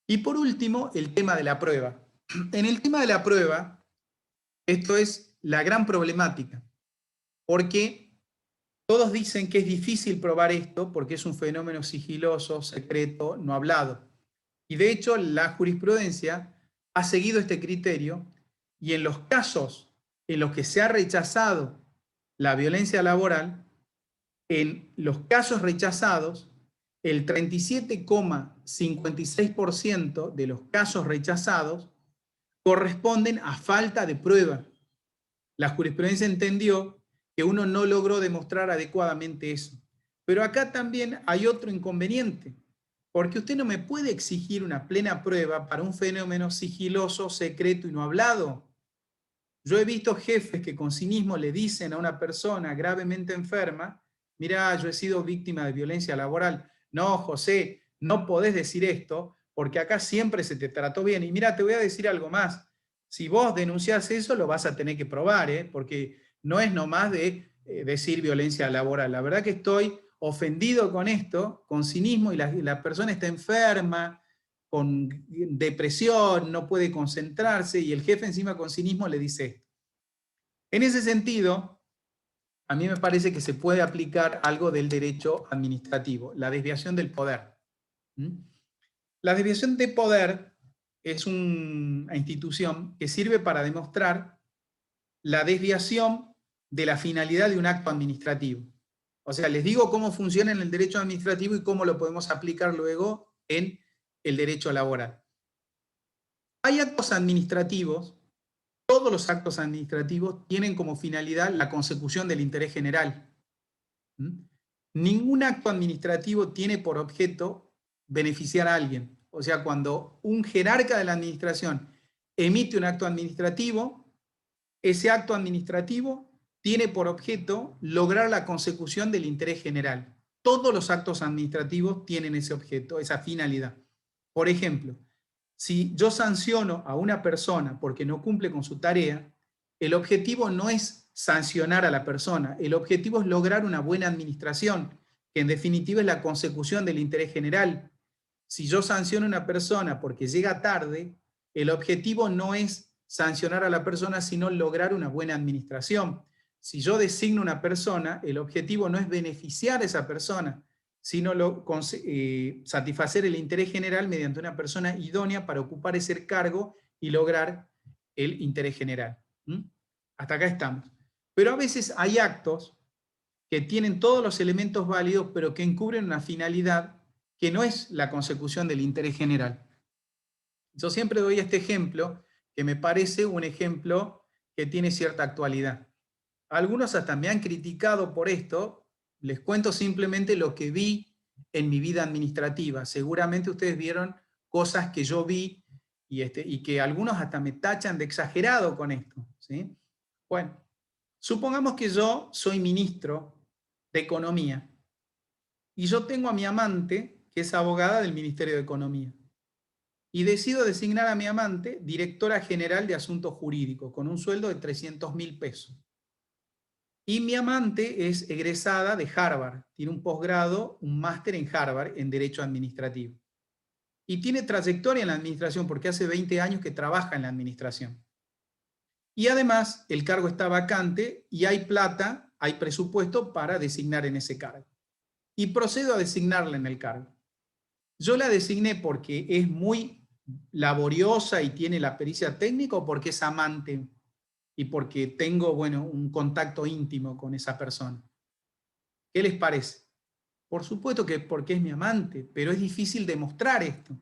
Y por último, el tema de la prueba. En el tema de la prueba, esto es la gran problemática, porque todos dicen que es difícil probar esto porque es un fenómeno sigiloso, secreto, no hablado. Y de hecho, la jurisprudencia ha seguido este criterio y en los casos en los que se ha rechazado la violencia laboral, en los casos rechazados, el 37,56% de los casos rechazados corresponden a falta de prueba. La jurisprudencia entendió que uno no logró demostrar adecuadamente eso. Pero acá también hay otro inconveniente, porque usted no me puede exigir una plena prueba para un fenómeno sigiloso, secreto y no hablado. Yo he visto jefes que con cinismo le dicen a una persona gravemente enferma, mirá, yo he sido víctima de violencia laboral. No, José, no podés decir esto porque acá siempre se te trató bien. Y mira, te voy a decir algo más. Si vos denunciás eso, lo vas a tener que probar, porque no es nomás de decir violencia laboral. La verdad que estoy ofendido con esto, con cinismo, y la persona está enferma, con depresión, no puede concentrarse, y el jefe encima con cinismo le dice esto. En ese sentido, a mí me parece que se puede aplicar algo del derecho administrativo, la desviación del poder. La desviación de poder es una institución que sirve para demostrar la desviación de la finalidad de un acto administrativo. O sea, les digo cómo funciona en el derecho administrativo y cómo lo podemos aplicar luego en el derecho laboral. Hay actos administrativos, todos los actos administrativos tienen como finalidad la consecución del interés general. Ningún acto administrativo tiene por objeto beneficiar a alguien. O sea, cuando un jerarca de la administración emite un acto administrativo, ese acto administrativo tiene por objeto lograr la consecución del interés general. Todos los actos administrativos tienen ese objeto, esa finalidad. Por ejemplo, si yo sanciono a una persona porque no cumple con su tarea, el objetivo no es sancionar a la persona, el objetivo es lograr una buena administración, que en definitiva es la consecución del interés general. Si yo sanciono a una persona porque llega tarde, el objetivo no es sancionar a la persona, sino lograr una buena administración. Si yo designo a una persona, el objetivo no es beneficiar a esa persona, sino satisfacer el interés general mediante una persona idónea para ocupar ese cargo y lograr el interés general. Hasta acá estamos. Pero a veces hay actos que tienen todos los elementos válidos, pero que encubren una finalidad que no es la consecución del interés general. Yo siempre doy este ejemplo, que me parece un ejemplo que tiene cierta actualidad. Algunos hasta me han criticado por esto. Les cuento simplemente lo que vi en mi vida administrativa. Seguramente ustedes vieron cosas que yo vi y que algunos hasta me tachan de exagerado con esto, ¿sí? Bueno, Supongamos que yo soy ministro de Economía y yo tengo a mi amante, que es abogada del Ministerio de Economía, y decido designar a mi amante directora general de Asuntos Jurídicos con un sueldo de 300.000 pesos. Y mi amante es egresada de Harvard, tiene un posgrado, un máster en Harvard en Derecho Administrativo. Y tiene trayectoria en la administración porque hace 20 años que trabaja en la administración. Y además el cargo está vacante y hay plata, hay presupuesto para designar en ese cargo. Y procedo a designarla en el cargo. Yo la designé porque es muy laboriosa y tiene la pericia técnica o porque es amante y porque tengo, bueno, un contacto íntimo con esa persona. ¿Qué les parece? Por supuesto que porque es mi amante, pero es difícil demostrar esto.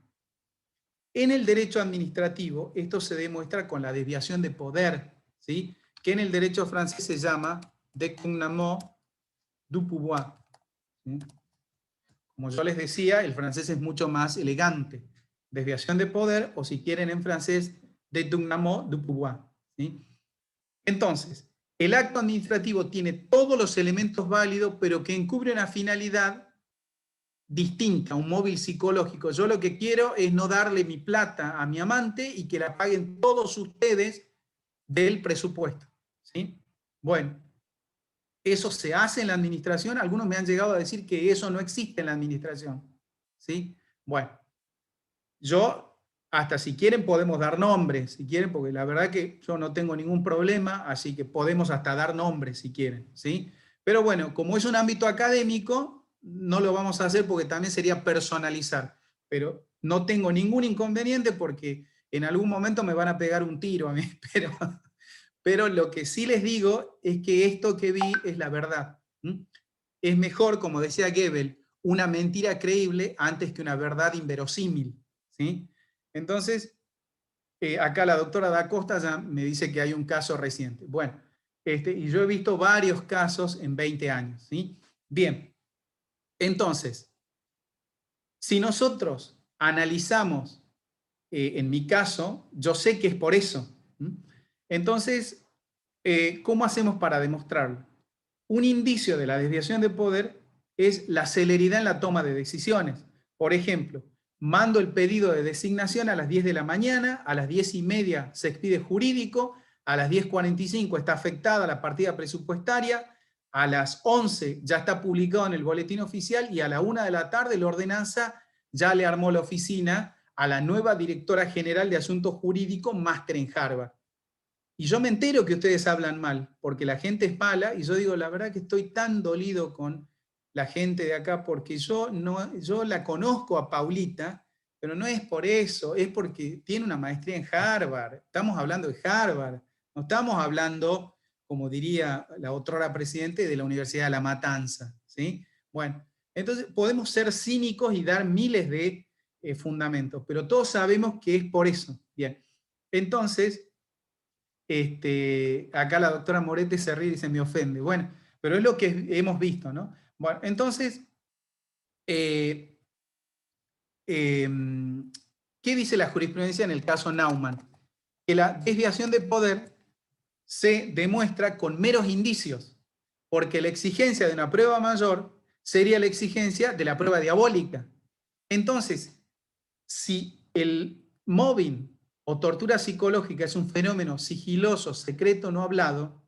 En el derecho administrativo, esto se demuestra con la desviación de poder, ¿sí? Que en el derecho francés se llama détournement du pouvoir, ¿sí? Como yo les decía, el francés es mucho más elegante. Desviación de poder, o si quieren en francés, détournement du pouvoir, ¿sí? Entonces, el acto administrativo tiene todos los elementos válidos, pero que encubre una finalidad distinta, un móvil psicológico. Yo lo que quiero es no darle mi plata a mi amante y que la paguen todos ustedes del presupuesto, ¿sí? Bueno, eso se hace en la administración. Algunos me han llegado a decir que eso no existe en la administración, ¿sí? Bueno, yo, hasta si quieren podemos dar nombres, si quieren, porque la verdad que yo no tengo ningún problema, así que podemos hasta dar nombres si quieren, ¿sí? Pero bueno, como es un ámbito académico, no lo vamos a hacer porque también sería personalizar, pero no tengo ningún inconveniente porque en algún momento me van a pegar un tiro a mí, pero lo que sí les digo es que esto que vi es la verdad. Es mejor, como decía Goebbels, una mentira creíble antes que una verdad inverosímil, ¿sí? Entonces, acá la doctora Da Costa ya me dice que hay un caso reciente. Bueno, y yo he visto varios casos en 20 años, ¿sí? Bien, entonces, si nosotros analizamos, en mi caso, yo sé que es por eso. Entonces, ¿cómo hacemos para demostrarlo? Un indicio de la desviación de poder es la celeridad en la toma de decisiones. Por ejemplo, mando el pedido de designación a las 10 de la mañana, a las 10:30 se expide jurídico, a las 10:45 está afectada la partida presupuestaria, a las 11 ya está publicado en el boletín oficial y a la 1 de la tarde la ordenanza ya le armó la oficina a la nueva directora general de Asuntos Jurídicos, máster en Harvard. Y yo me entero que ustedes hablan mal, porque la gente es mala, y yo digo, la verdad que estoy tan dolido con la gente de acá, porque yo la conozco a Paulita, pero no es por eso, es porque tiene una maestría en Harvard. Estamos hablando de Harvard, no estamos hablando, como diría la otrora presidente, de la Universidad de La Matanza, ¿sí? Bueno, entonces podemos ser cínicos y dar miles de fundamentos, pero todos sabemos que es por eso. Bien, entonces acá la doctora Moretti se ríe y se me ofende. Bueno, pero es lo que hemos visto, ¿no? Bueno, entonces, ¿qué dice la jurisprudencia en el caso Naumann? Que la desviación de poder se demuestra con meros indicios, porque la exigencia de una prueba mayor sería la exigencia de la prueba diabólica. Entonces, si el mobbing o tortura psicológica es un fenómeno sigiloso, secreto, no hablado,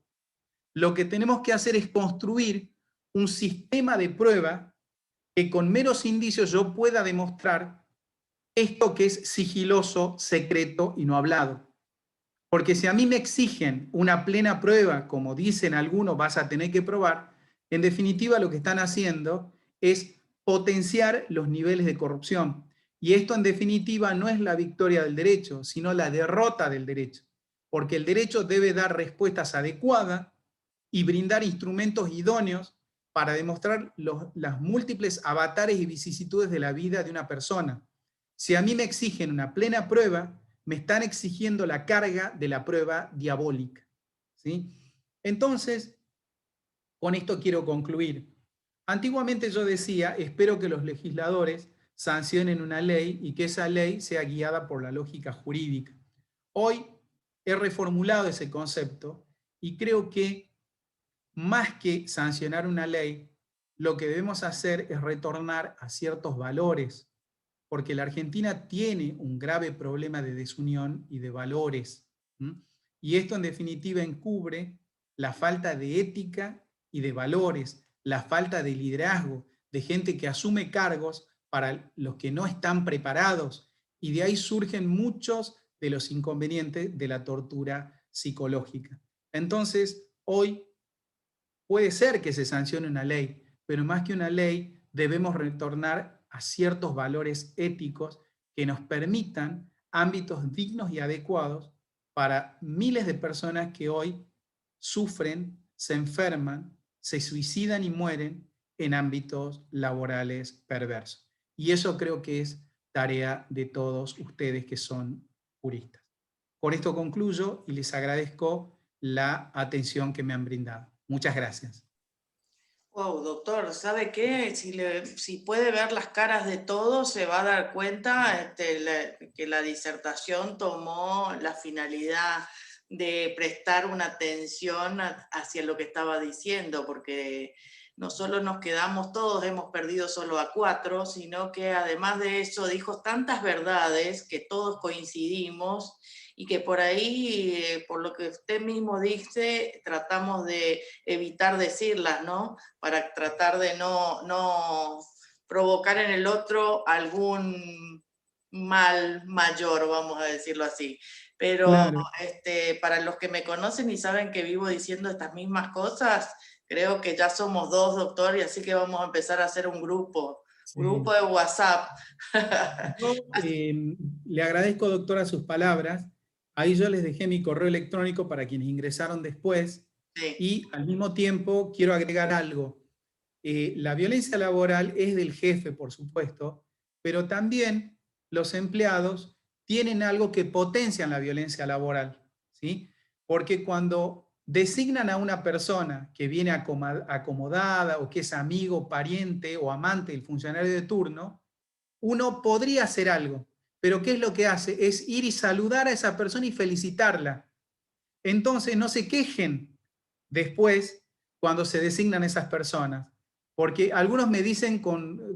lo que tenemos que hacer es construir un sistema de prueba que con meros indicios yo pueda demostrar esto que es sigiloso, secreto y no hablado. Porque si a mí me exigen una plena prueba, como dicen algunos, vas a tener que probar, en definitiva lo que están haciendo es potenciar los niveles de corrupción. Y esto en definitiva no es la victoria del derecho, sino la derrota del derecho. Porque el derecho debe dar respuestas adecuadas y brindar instrumentos idóneos para demostrar las múltiples avatares y vicisitudes de la vida de una persona. Si a mí me exigen una plena prueba, me están exigiendo la carga de la prueba diabólica, ¿sí? Entonces, con esto quiero concluir. Antiguamente yo decía, espero que los legisladores sancionen una ley y que esa ley sea guiada por la lógica jurídica. Hoy he reformulado ese concepto y creo que más que sancionar una ley, lo que debemos hacer es retornar a ciertos valores, porque la Argentina tiene un grave problema de desunión y de valores. Y esto en definitiva encubre la falta de ética y de valores, la falta de liderazgo, de gente que asume cargos para los que no están preparados. Y de ahí surgen muchos de los inconvenientes de la tortura psicológica. Entonces, hoy puede ser que se sancione una ley, pero más que una ley, debemos retornar a ciertos valores éticos que nos permitan ámbitos dignos y adecuados para miles de personas que hoy sufren, se enferman, se suicidan y mueren en ámbitos laborales perversos. Y eso creo que es tarea de todos ustedes que son juristas. Con esto concluyo y les agradezco la atención que me han brindado. Muchas gracias. Wow, doctor, ¿sabe qué? Si puede ver las caras de todos, se va a dar cuenta que la disertación tomó la finalidad de prestar una atención hacia lo que estaba diciendo, porque no solo nos quedamos todos, hemos perdido solo a 4, sino que además de eso dijo tantas verdades que todos coincidimos y que por ahí, por lo que usted mismo dice, tratamos de evitar decirlas, ¿no? Para tratar de no provocar en el otro algún mal mayor, vamos a decirlo así. Pero Claro. para los que me conocen y saben que vivo diciendo estas mismas cosas, creo que ya somos 2, doctor, y así que vamos a empezar a hacer un grupo Sí. de WhatsApp. Yo, le agradezco, doctora, sus palabras. Ahí yo les dejé mi correo electrónico para quienes ingresaron después. Sí. Y al mismo tiempo quiero agregar algo. La violencia laboral es del jefe, por supuesto, pero también los empleados tienen algo que potencian la violencia laboral, ¿sí? Porque cuando designan a una persona que viene acomodada o que es amigo, pariente o amante del funcionario de turno, uno podría hacer algo, pero ¿qué es lo que hace? Es ir y saludar a esa persona y felicitarla. Entonces no se quejen después cuando se designan esas personas, porque algunos me dicen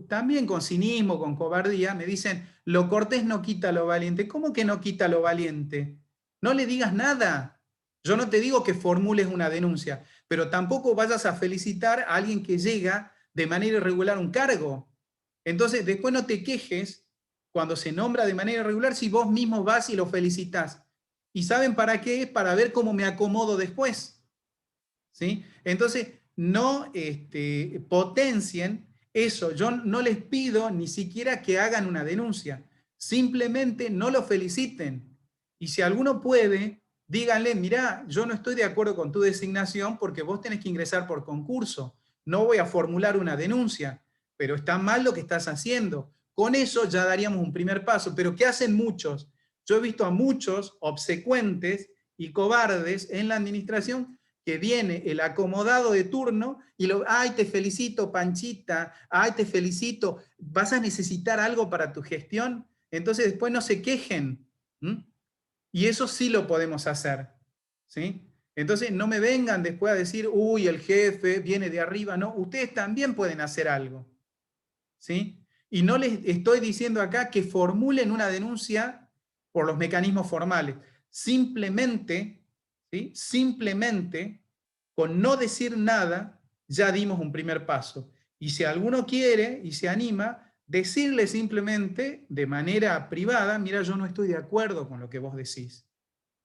también con cinismo, con cobardía, me dicen, lo cortés no quita lo valiente. ¿Cómo que no quita lo valiente? No le digas nada. Yo no te digo que formules una denuncia, pero tampoco vayas a felicitar a alguien que llega de manera irregular a un cargo. Entonces, después no te quejes cuando se nombra de manera irregular si vos mismo vas y lo felicitas. ¿Y saben para qué? Para ver cómo me acomodo después. ¿Sí? Entonces, no potencien eso. Yo no les pido ni siquiera que hagan una denuncia. Simplemente no lo feliciten. Y si alguno puede, díganle, mirá, yo no estoy de acuerdo con tu designación porque vos tenés que ingresar por concurso. No voy a formular una denuncia, pero está mal lo que estás haciendo. Con eso ya daríamos un primer paso. Pero ¿qué hacen muchos? Yo he visto a muchos obsecuentes y cobardes en la administración que viene el acomodado de turno y ay, te felicito, Panchita, ay, te felicito, vas a necesitar algo para tu gestión, entonces después no se quejen. Y eso sí lo podemos hacer, ¿sí? Entonces no me vengan después a decir, uy, el jefe viene de arriba, no, ustedes también pueden hacer algo, ¿sí? Y no les estoy diciendo acá que formulen una denuncia por los mecanismos formales, simplemente, ¿sí? Simplemente, con no decir nada, ya dimos un primer paso. Y si alguno quiere y se anima, decirle simplemente de manera privada, mira, yo no estoy de acuerdo con lo que vos decís,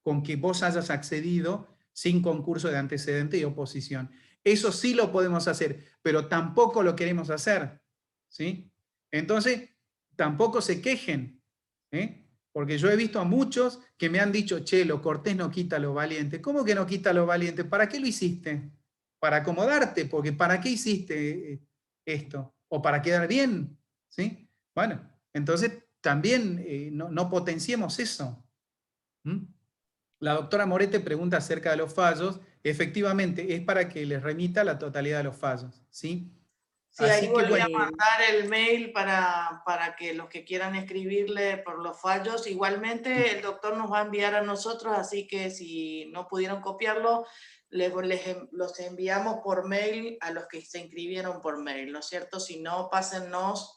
con que vos hayas accedido sin concurso de antecedente y oposición. Eso sí lo podemos hacer, pero tampoco lo queremos hacer, ¿sí? Entonces, tampoco se quejen, ¿eh? Porque yo he visto a muchos que me han dicho, che, lo cortés no quita lo valiente. ¿Cómo que no quita lo valiente? ¿Para qué lo hiciste? Para acomodarte, porque ¿para qué hiciste esto? ¿O para quedar bien? ¿Sí? Bueno, entonces también no potenciemos eso. La doctora Morete pregunta acerca de los fallos. Efectivamente, es para que les remita la totalidad de los fallos, ¿sí? Sí, ahí Así que volví bueno. a mandar el mail para que los que quieran escribirle por los fallos. Igualmente el doctor nos va a enviar a nosotros, así que si no pudieron copiarlo, los enviamos por mail a los que se inscribieron por mail, ¿no es cierto? Si no, pásennos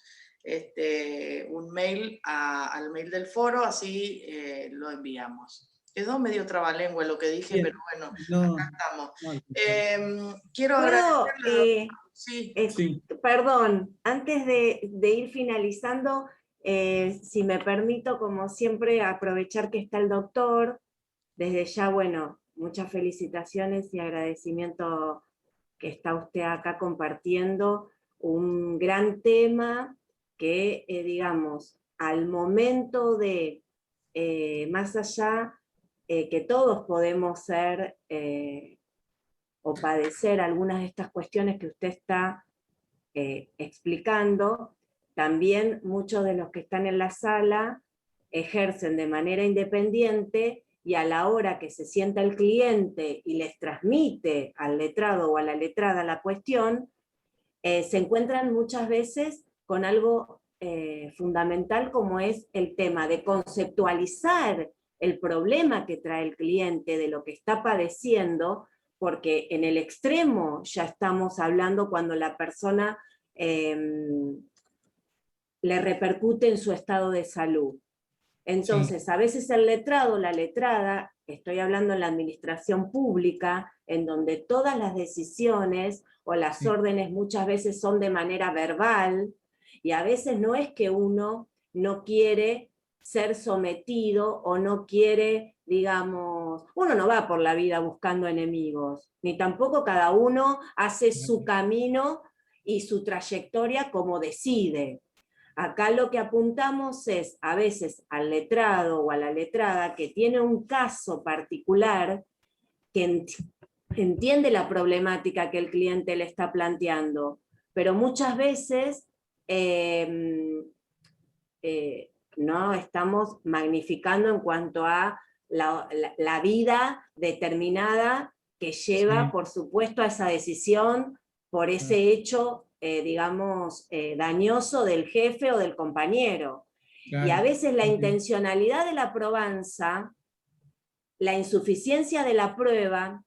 un mail al mail del foro, así lo enviamos. Quedó medio trabalengua lo que dije, Bien. pero bueno, No, acá estamos. no, Quiero ¿Puedo, agradecerle. Sí. sí. perdón, antes de ir finalizando, si me permito, como siempre, aprovechar que está el doctor, desde ya, bueno, muchas felicitaciones y agradecimiento que está usted acá compartiendo un gran tema que, digamos, al momento de, más allá, que todos podemos ser o padecer algunas de estas cuestiones que usted está explicando, también muchos de los que están en la sala ejercen de manera independiente y a la hora que se sienta el cliente y les transmite al letrado o a la letrada la cuestión, se encuentran muchas veces con algo fundamental como es el tema de conceptualizar el problema que trae el cliente, de lo que está padeciendo, porque en el extremo ya estamos hablando cuando la persona le repercute en su estado de salud. Entonces, a veces el letrado, la letrada, estoy hablando en la administración pública, en donde todas las decisiones o las órdenes muchas veces son de manera verbal, y a veces no es que uno no quiere ser sometido o no quiere, digamos, uno no va por la vida buscando enemigos, ni tampoco cada uno hace su camino y su trayectoria como decide. Acá lo que apuntamos es a veces al letrado o a la letrada que tiene un caso particular que entiende la problemática que el cliente le está planteando, pero muchas veces no estamos magnificando en cuanto a la vida determinada que lleva, por supuesto, a esa decisión por ese hecho, digamos, dañoso del jefe o del compañero. Claro. Y a veces la intencionalidad de la probanza, la insuficiencia de la prueba,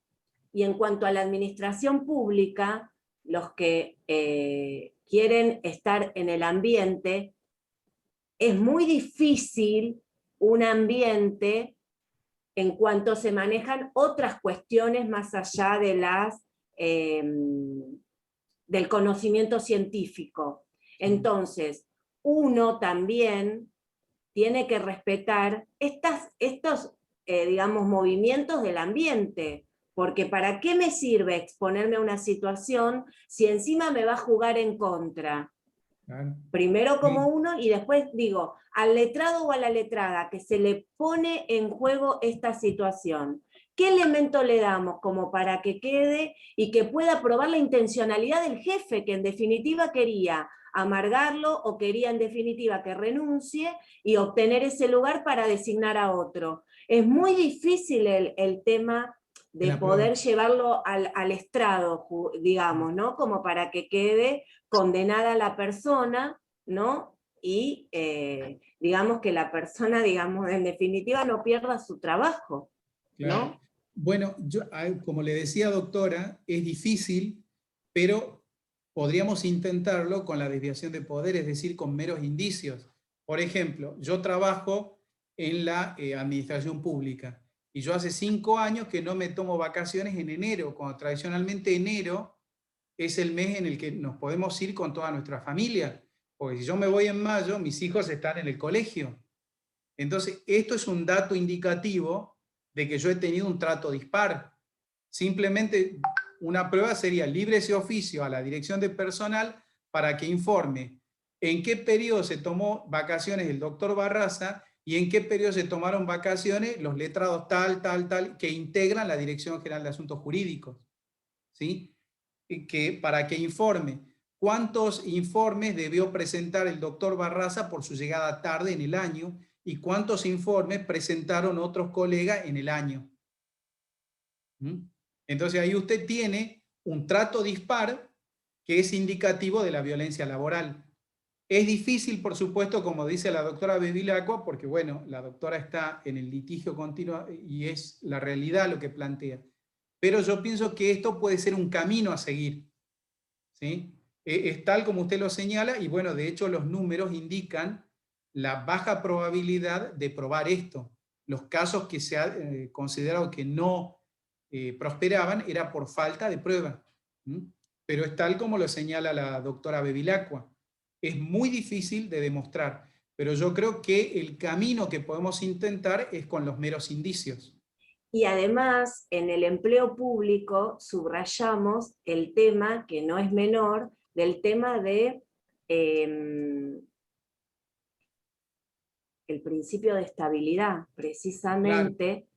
y en cuanto a la administración pública, los que quieren estar en el ambiente, es muy difícil un ambiente en cuanto se manejan otras cuestiones más allá de las del conocimiento científico. Entonces, uno también tiene que respetar estos digamos, movimientos del ambiente, porque ¿para qué me sirve exponerme a una situación si encima me va a jugar en contra? Claro. Primero como uno y después digo, al letrado o a la letrada que se le pone en juego esta situación, ¿qué elemento le damos como para que quede y que pueda probar la intencionalidad del jefe, que en definitiva quería amargarlo o quería en definitiva que renuncie y obtener ese lugar para designar a otro? Es muy difícil el tema de poder llevarlo al estrado, digamos, ¿no? Como para que quede condenada la persona, ¿no? Y digamos que la persona, digamos, en definitiva no pierda su trabajo, ¿no? Claro. Bueno, yo, como le decía, doctora, es difícil, pero podríamos intentarlo con la desviación de poder, es decir, con meros indicios. Por ejemplo, yo trabajo en la administración pública y yo hace 5 años que no me tomo vacaciones en enero, cuando tradicionalmente enero es el mes en el que nos podemos ir con toda nuestra familia, porque si yo me voy en mayo, mis hijos están en el colegio. Entonces, esto es un dato indicativo de que yo he tenido un trato dispar. Simplemente una prueba sería libre ese oficio a la dirección de personal para que informe en qué periodo se tomó vacaciones el doctor Barraza y en qué periodo se tomaron vacaciones los letrados tal, que integran la Dirección General de Asuntos Jurídicos. ¿Sí? Para que informe cuántos informes debió presentar el doctor Barraza por su llegada tarde en el año y cuántos informes presentaron otros colegas en el año. Entonces ahí usted tiene un trato dispar que es indicativo de la violencia laboral. Es difícil, por supuesto, como dice la doctora Bevilacqua, porque bueno, la doctora está en el litigio continuo y es la realidad lo que plantea. pero yo pienso que esto puede ser un camino a seguir, ¿sí? Es tal como usted lo señala, y bueno, de hecho los números indican la baja probabilidad de probar esto. Los casos que se ha considerado que no prosperaban era por falta de prueba. Pero es tal como lo señala la doctora Bevilacqua. Es muy difícil de demostrar, pero yo creo que el camino que podemos intentar es con los meros indicios. Y además, en el empleo público subrayamos el tema, que no es menor, del tema de el principio de estabilidad, precisamente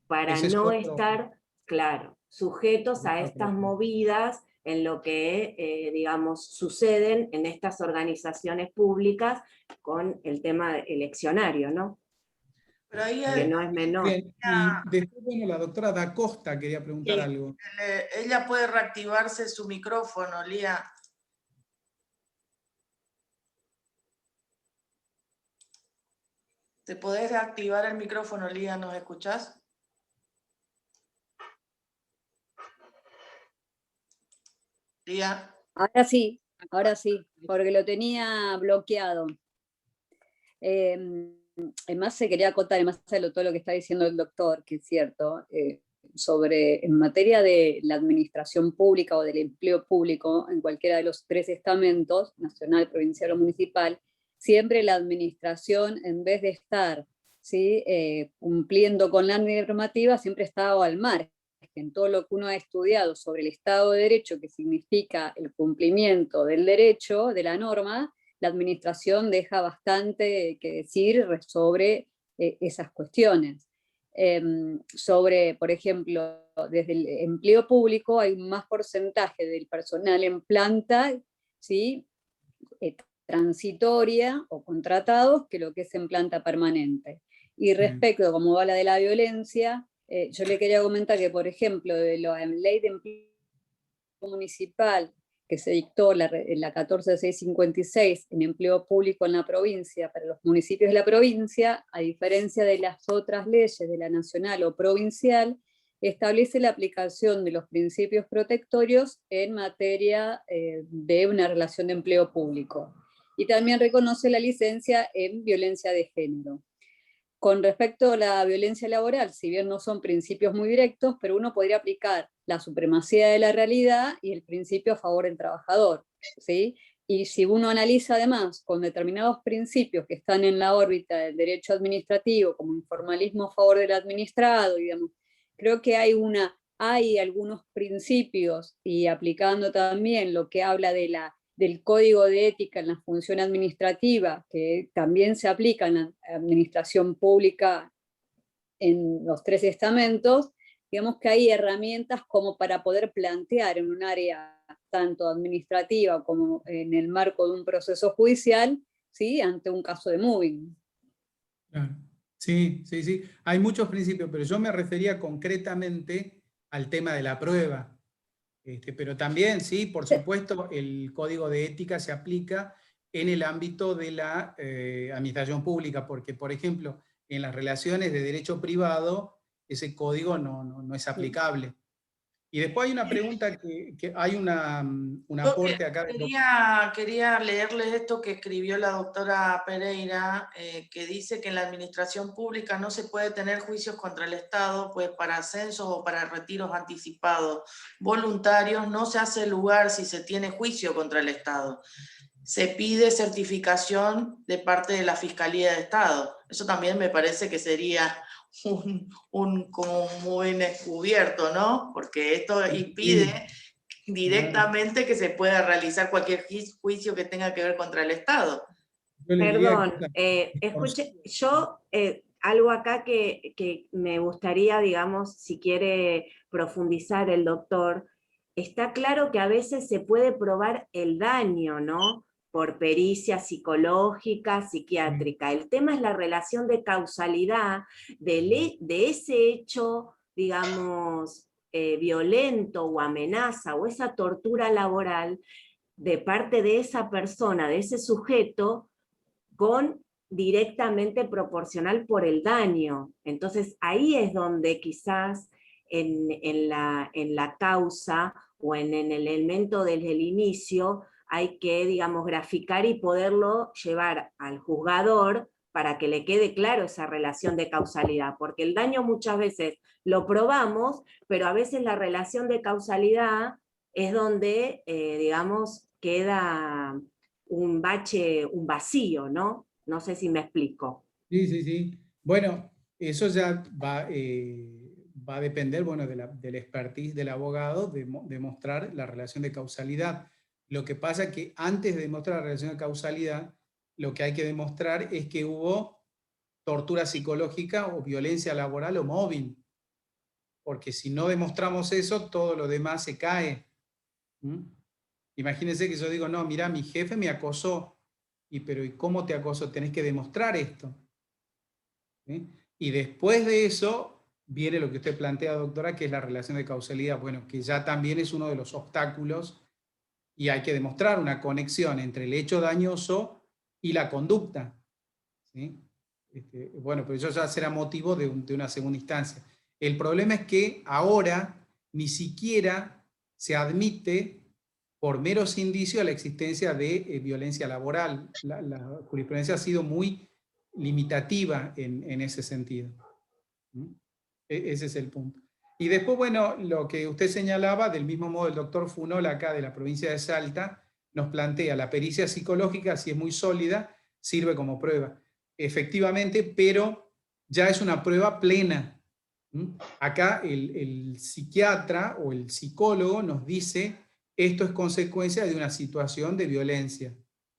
para Ese es no otro. estar, claro, sujetos a estas movidas en lo que, digamos, suceden en estas organizaciones públicas con el tema eleccionario, ¿no? Pero ahí Que no es menor. Bien, y después, bueno, la doctora Da Costa quería preguntar algo. ella puede reactivarse su micrófono, Lía. ¿Te podés reactivar el micrófono, Lía? ¿Nos escuchás? Lía. Ahora sí, porque lo tenía bloqueado. Además, se quería acotar, además de todo lo que está diciendo el doctor, que es cierto, en materia de la administración pública o del empleo público en cualquiera de los tres estamentos, nacional, provincial o municipal, siempre la administración, en vez de estar, ¿sí?, cumpliendo con la normativa, siempre está al margen. En todo lo que uno ha estudiado sobre el Estado de Derecho, que significa el cumplimiento del derecho, de la norma, la administración deja bastante que decir sobre esas cuestiones. Sobre, por ejemplo, desde el empleo público hay más porcentaje del personal en planta, ¿sí?, transitoria o contratados que lo que es en planta permanente. Y respecto a cómo va la de la violencia, yo le quería comentar que, por ejemplo, de la ley de empleo municipal que se dictó la 14656 en empleo público en la provincia para los municipios de la provincia, a diferencia de las otras leyes de la nacional o provincial, establece la aplicación de los principios protectorios en materia de una relación de empleo público. Y también reconoce la licencia en violencia de género. Con respecto a la violencia laboral, si bien no son principios muy directos, pero uno podría aplicar la supremacía de la realidad y el principio a favor del trabajador, ¿sí? Y si uno analiza además con determinados principios que están en la órbita del derecho administrativo, como informalismo a favor del administrado, digamos, creo que hay algunos principios, y aplicando también lo que habla del código de ética en la función administrativa, que también se aplica en la administración pública en los tres estamentos, digamos que hay herramientas como para poder plantear en un área tanto administrativa como en el marco de un proceso judicial, ¿sí?, ante un caso de moving. Claro. Sí. Hay muchos principios, pero yo me refería concretamente al tema de la prueba. Pero también, sí, por supuesto, el código de ética se aplica en el ámbito de la administración pública, porque, por ejemplo, en las relaciones de derecho privado, ese código no es aplicable. Y después hay una pregunta que hay un aporte acá. Quería leerles esto que escribió la doctora Pereira, que dice que en la administración pública no se puede tener juicios contra el Estado, pues para ascensos o para retiros anticipados voluntarios no se hace lugar si se tiene juicio contra el Estado. Se pide certificación de parte de la Fiscalía de Estado. Eso también me parece que sería como muy descubierto, ¿no? Porque esto impide directamente que se pueda realizar cualquier juicio que tenga que ver contra el Estado. Perdón, escuche, yo algo acá que me gustaría, digamos, si quiere profundizar el doctor, está claro que a veces se puede probar el daño, ¿no?, por pericia psicológica, psiquiátrica. El tema es la relación de causalidad de ese hecho, digamos, violento o amenaza o esa tortura laboral de parte de esa persona, de ese sujeto, con directamente proporcional por el daño. Entonces ahí es donde quizás en la causa o en el elemento desde el inicio, hay que, digamos, graficar y poderlo llevar al juzgador para que le quede claro esa relación de causalidad, porque el daño muchas veces lo probamos, pero a veces la relación de causalidad es donde, digamos, queda un bache, un vacío, ¿no? No sé si me explico. Sí, sí, sí. Bueno, eso ya va a depender, bueno, de la expertise del abogado de demostrar la relación de causalidad. Lo que pasa es que antes de demostrar la relación de causalidad, lo que hay que demostrar es que hubo tortura psicológica o violencia laboral o mobbing. Porque si no demostramos eso, todo lo demás se cae. ¿Mm? Imagínense que yo digo, no, mira, mi jefe me acosó. Pero ¿y cómo te acosó? Tenés que demostrar esto. ¿Sí? Y después de eso viene lo que usted plantea, doctora, que es la relación de causalidad, bueno, que ya también es uno de los obstáculos y hay que demostrar una conexión entre el hecho dañoso y la conducta. ¿Sí? Bueno, pero eso ya será motivo de una segunda instancia. El problema es que ahora ni siquiera se admite por meros indicios la existencia de violencia laboral. La jurisprudencia ha sido muy limitativa en ese sentido. Ese es el punto. Y después, bueno, lo que usted señalaba, del mismo modo el doctor Funol acá de la provincia de Salta, nos plantea la pericia psicológica, si es muy sólida, sirve como prueba. Efectivamente, pero ya es una prueba plena. Acá el psiquiatra o el psicólogo nos dice, esto es consecuencia de una situación de violencia.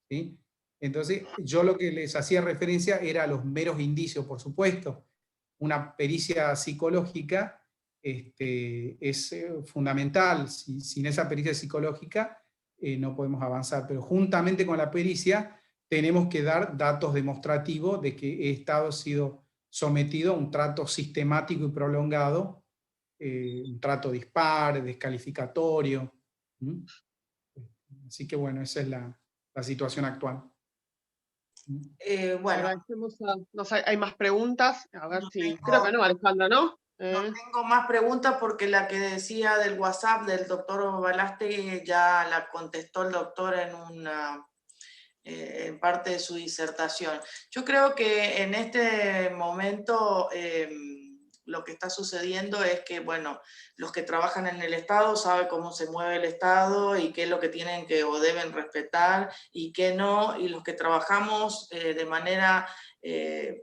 ¿Sí? Entonces, yo lo que les hacía referencia era a los meros indicios, por supuesto. Una pericia psicológica es fundamental. Sin esa pericia psicológica no podemos avanzar, pero juntamente con la pericia tenemos que dar datos demostrativos de que he sido sometido a un trato sistemático y prolongado, un trato dispar, descalificatorio. Así que bueno, esa es la situación actual. Bueno, Agradecemos no sé, hay más preguntas. A ver no si. tengo- Creo que no, Alejandra, ¿no? no tengo más preguntas porque la que decía del WhatsApp del doctor Balaste ya la contestó el doctor en parte de su disertación. Yo creo que en este momento lo que está sucediendo es que, bueno, los que trabajan en el Estado saben cómo se mueve el Estado y qué es lo que tienen que o deben respetar y qué no, y los que trabajamos de manera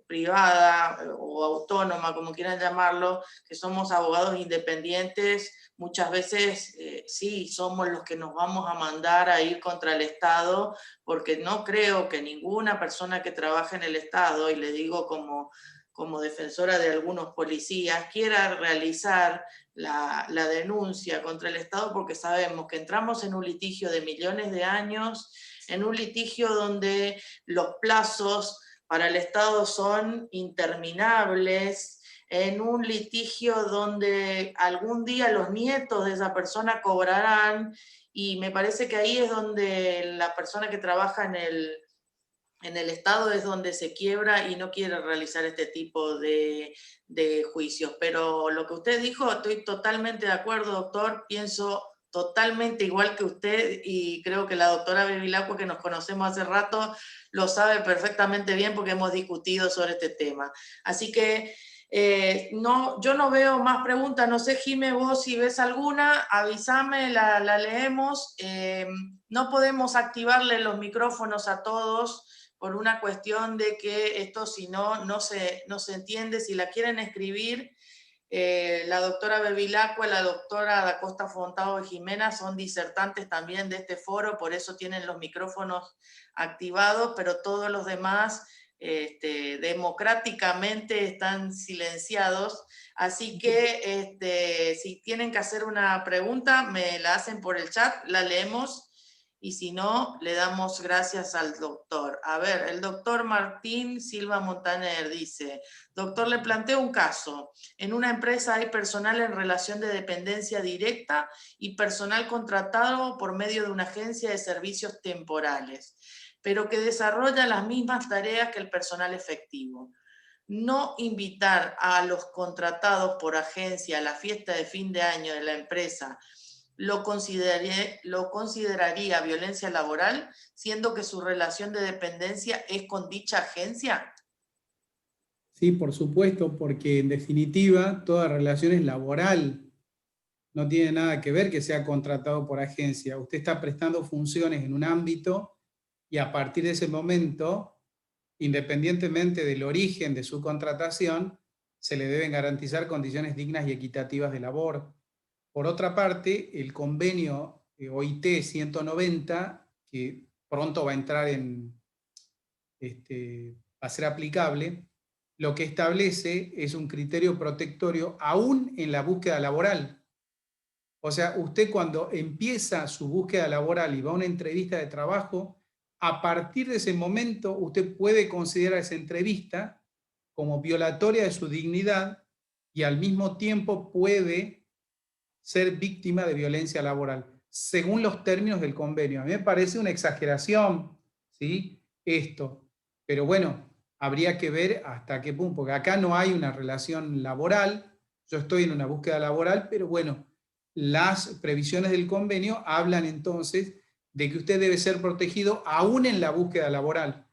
privada o autónoma, como quieran llamarlo, que somos abogados independientes, muchas veces sí, somos los que nos vamos a mandar a ir contra el Estado, porque no creo que ninguna persona que trabaje en el Estado, y le digo como defensora de algunos policías, quiera realizar la denuncia contra el Estado, porque sabemos que entramos en un litigio de millones de años, en un litigio donde los plazos para el Estado son interminables, en un litigio donde algún día los nietos de esa persona cobrarán, y me parece que ahí es donde la persona que trabaja en el Estado es donde se quiebra y no quiere realizar este tipo de juicios. Pero lo que usted dijo, estoy totalmente de acuerdo, doctor, pienso totalmente igual que usted, y creo que la doctora Bevilacqua, que nos conocemos hace rato, lo sabe perfectamente bien porque hemos discutido sobre este tema. Así que no, yo no veo más preguntas, no sé, Jimé, vos si ves alguna, avísame, la leemos. No podemos activarle los micrófonos a todos por una cuestión de que esto si no se entiende. Si la quieren escribir, la doctora Bevilacqua, la doctora Da Costa Fontao y Jimena son disertantes también de este foro, por eso tienen los micrófonos activados, pero todos los demás democráticamente están silenciados. Así que si tienen que hacer una pregunta, me la hacen por el chat, la leemos. Y si no, le damos gracias al doctor. A ver, el doctor Martín Silva Montaner dice, doctor, le planteo un caso. En una empresa hay personal en relación de dependencia directa y personal contratado por medio de una agencia de servicios temporales, pero que desarrolla las mismas tareas que el personal efectivo. no invitar a los contratados por agencia a la fiesta de fin de año de la empresa lo consideraría violencia laboral, siendo que su relación de dependencia es con dicha agencia? Sí, por supuesto, porque en definitiva toda relación es laboral. No tiene nada que ver que sea contratado por agencia. Usted está prestando funciones en un ámbito y a partir de ese momento, independientemente del origen de su contratación, se le deben garantizar condiciones dignas y equitativas de labor. Por otra parte, el convenio OIT 190, que pronto va a entrar va a ser aplicable, lo que establece es un criterio protectorio aún en la búsqueda laboral. O sea, usted cuando empieza su búsqueda laboral y va a una entrevista de trabajo, a partir de ese momento usted puede considerar esa entrevista como violatoria de su dignidad y al mismo tiempo puede ser víctima de violencia laboral, según los términos del convenio. A mí me parece una exageración, ¿sí? Esto. Pero bueno, habría que ver hasta qué punto, porque acá no hay una relación laboral, yo estoy en una búsqueda laboral, pero bueno, las previsiones del convenio hablan entonces de que usted debe ser protegido aún en la búsqueda laboral.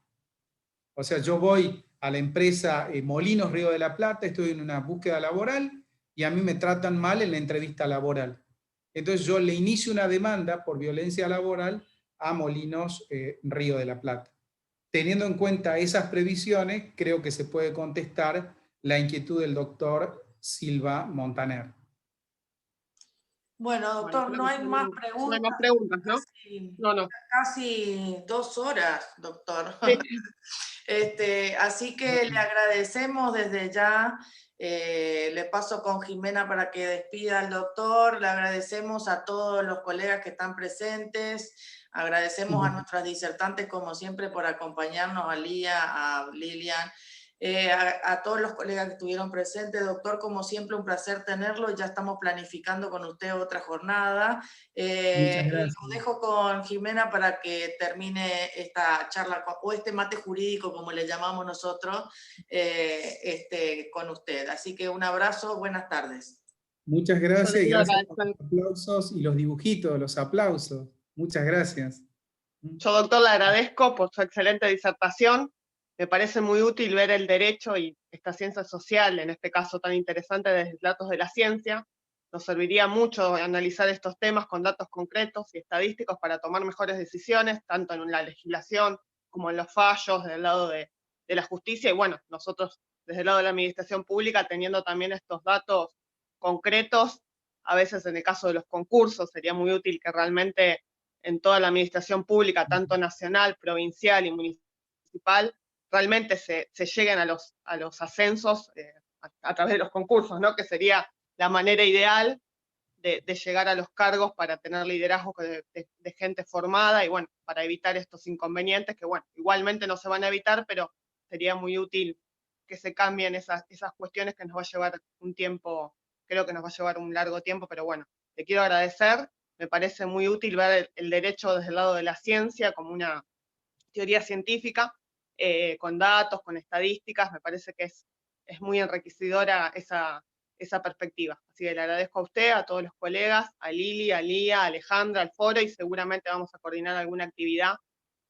O sea, yo voy a la empresa Molinos Río de la Plata, estoy en una búsqueda laboral y a mí me tratan mal en la entrevista laboral. Entonces yo le inicio una demanda por violencia laboral a Molinos Río de la Plata. Teniendo en cuenta esas previsiones, creo que se puede contestar la inquietud del doctor Silva Montaner. Bueno, doctor, no hay más preguntas. No hay más preguntas, ¿no? No. Casi 2 horas, doctor. Sí. Así que le agradecemos desde ya. Le paso con Jimena para que despida al doctor. Le agradecemos a todos los colegas que están presentes. Agradecemos a nuestras disertantes, como siempre, por acompañarnos, a Lía, a Lilian. A todos los colegas que estuvieron presentes. Doctor, como siempre, un placer tenerlo. Ya estamos planificando con usted otra jornada. Muchas gracias. Lo dejo con Jimena para que termine esta charla, o este mate jurídico, como le llamamos nosotros, con usted. Así que un abrazo, buenas tardes. Muchas gracias y gracias por los aplausos y los dibujitos, los aplausos. Muchas gracias. Yo, doctor, le agradezco por su excelente disertación. Me parece muy útil ver el derecho y esta ciencia social, en este caso tan interesante, desde datos de la ciencia. Nos serviría mucho analizar estos temas con datos concretos y estadísticos para tomar mejores decisiones, tanto en la legislación como en los fallos, del lado de la justicia. Y bueno, nosotros, desde el lado de la administración pública, teniendo también estos datos concretos, a veces en el caso de los concursos, sería muy útil que realmente en toda la administración pública, tanto nacional, provincial y municipal, realmente se lleguen a los ascensos a través de los concursos, ¿no? Que sería la manera ideal de llegar a los cargos para tener liderazgo de gente formada y bueno, para evitar estos inconvenientes que bueno, igualmente no se van a evitar, pero sería muy útil que se cambien esas cuestiones que nos va a llevar un tiempo, creo que nos va a llevar un largo tiempo, pero bueno, te quiero agradecer. Me parece muy útil ver el derecho desde el lado de la ciencia como una teoría científica, con datos, con estadísticas. Me parece que es muy enriquecedora esa perspectiva. Así que le agradezco a usted, a todos los colegas, a Lili, a Lía, a Alejandra, al foro, y seguramente vamos a coordinar alguna actividad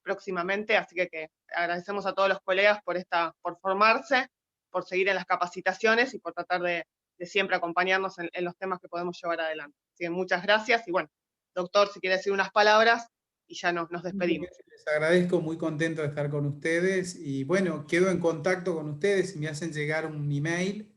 próximamente. Así que agradecemos a todos los colegas por formarse, por seguir en las capacitaciones y por tratar de siempre acompañarnos en los temas que podemos llevar adelante. Así que muchas gracias y bueno, doctor, si quiere decir unas palabras y ya nos despedimos. Les agradezco, muy contento de estar con ustedes y bueno, quedo en contacto con ustedes. Si me hacen llegar un email,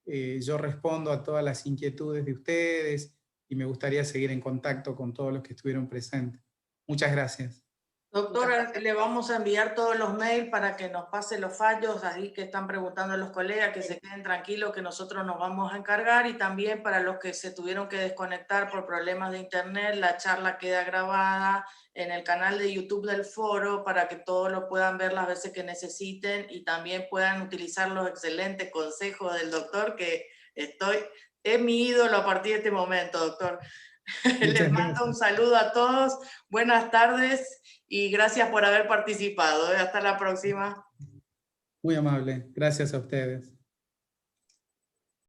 yo respondo a todas las inquietudes de ustedes y me gustaría seguir en contacto con todos los que estuvieron presentes. Muchas gracias. Doctora, le vamos a enviar todos los mails para que nos pase los fallos, ahí que están preguntando los colegas, que se queden tranquilos, que nosotros nos vamos a encargar, y también para los que se tuvieron que desconectar por problemas de internet, la charla queda grabada en el canal de YouTube del foro para que todos lo puedan ver las veces que necesiten y también puedan utilizar los excelentes consejos del doctor, que es mi ídolo a partir de este momento, doctor. Les mando un saludo a todos, buenas tardes y gracias por haber participado. Hasta la próxima. Muy amable. Gracias a ustedes.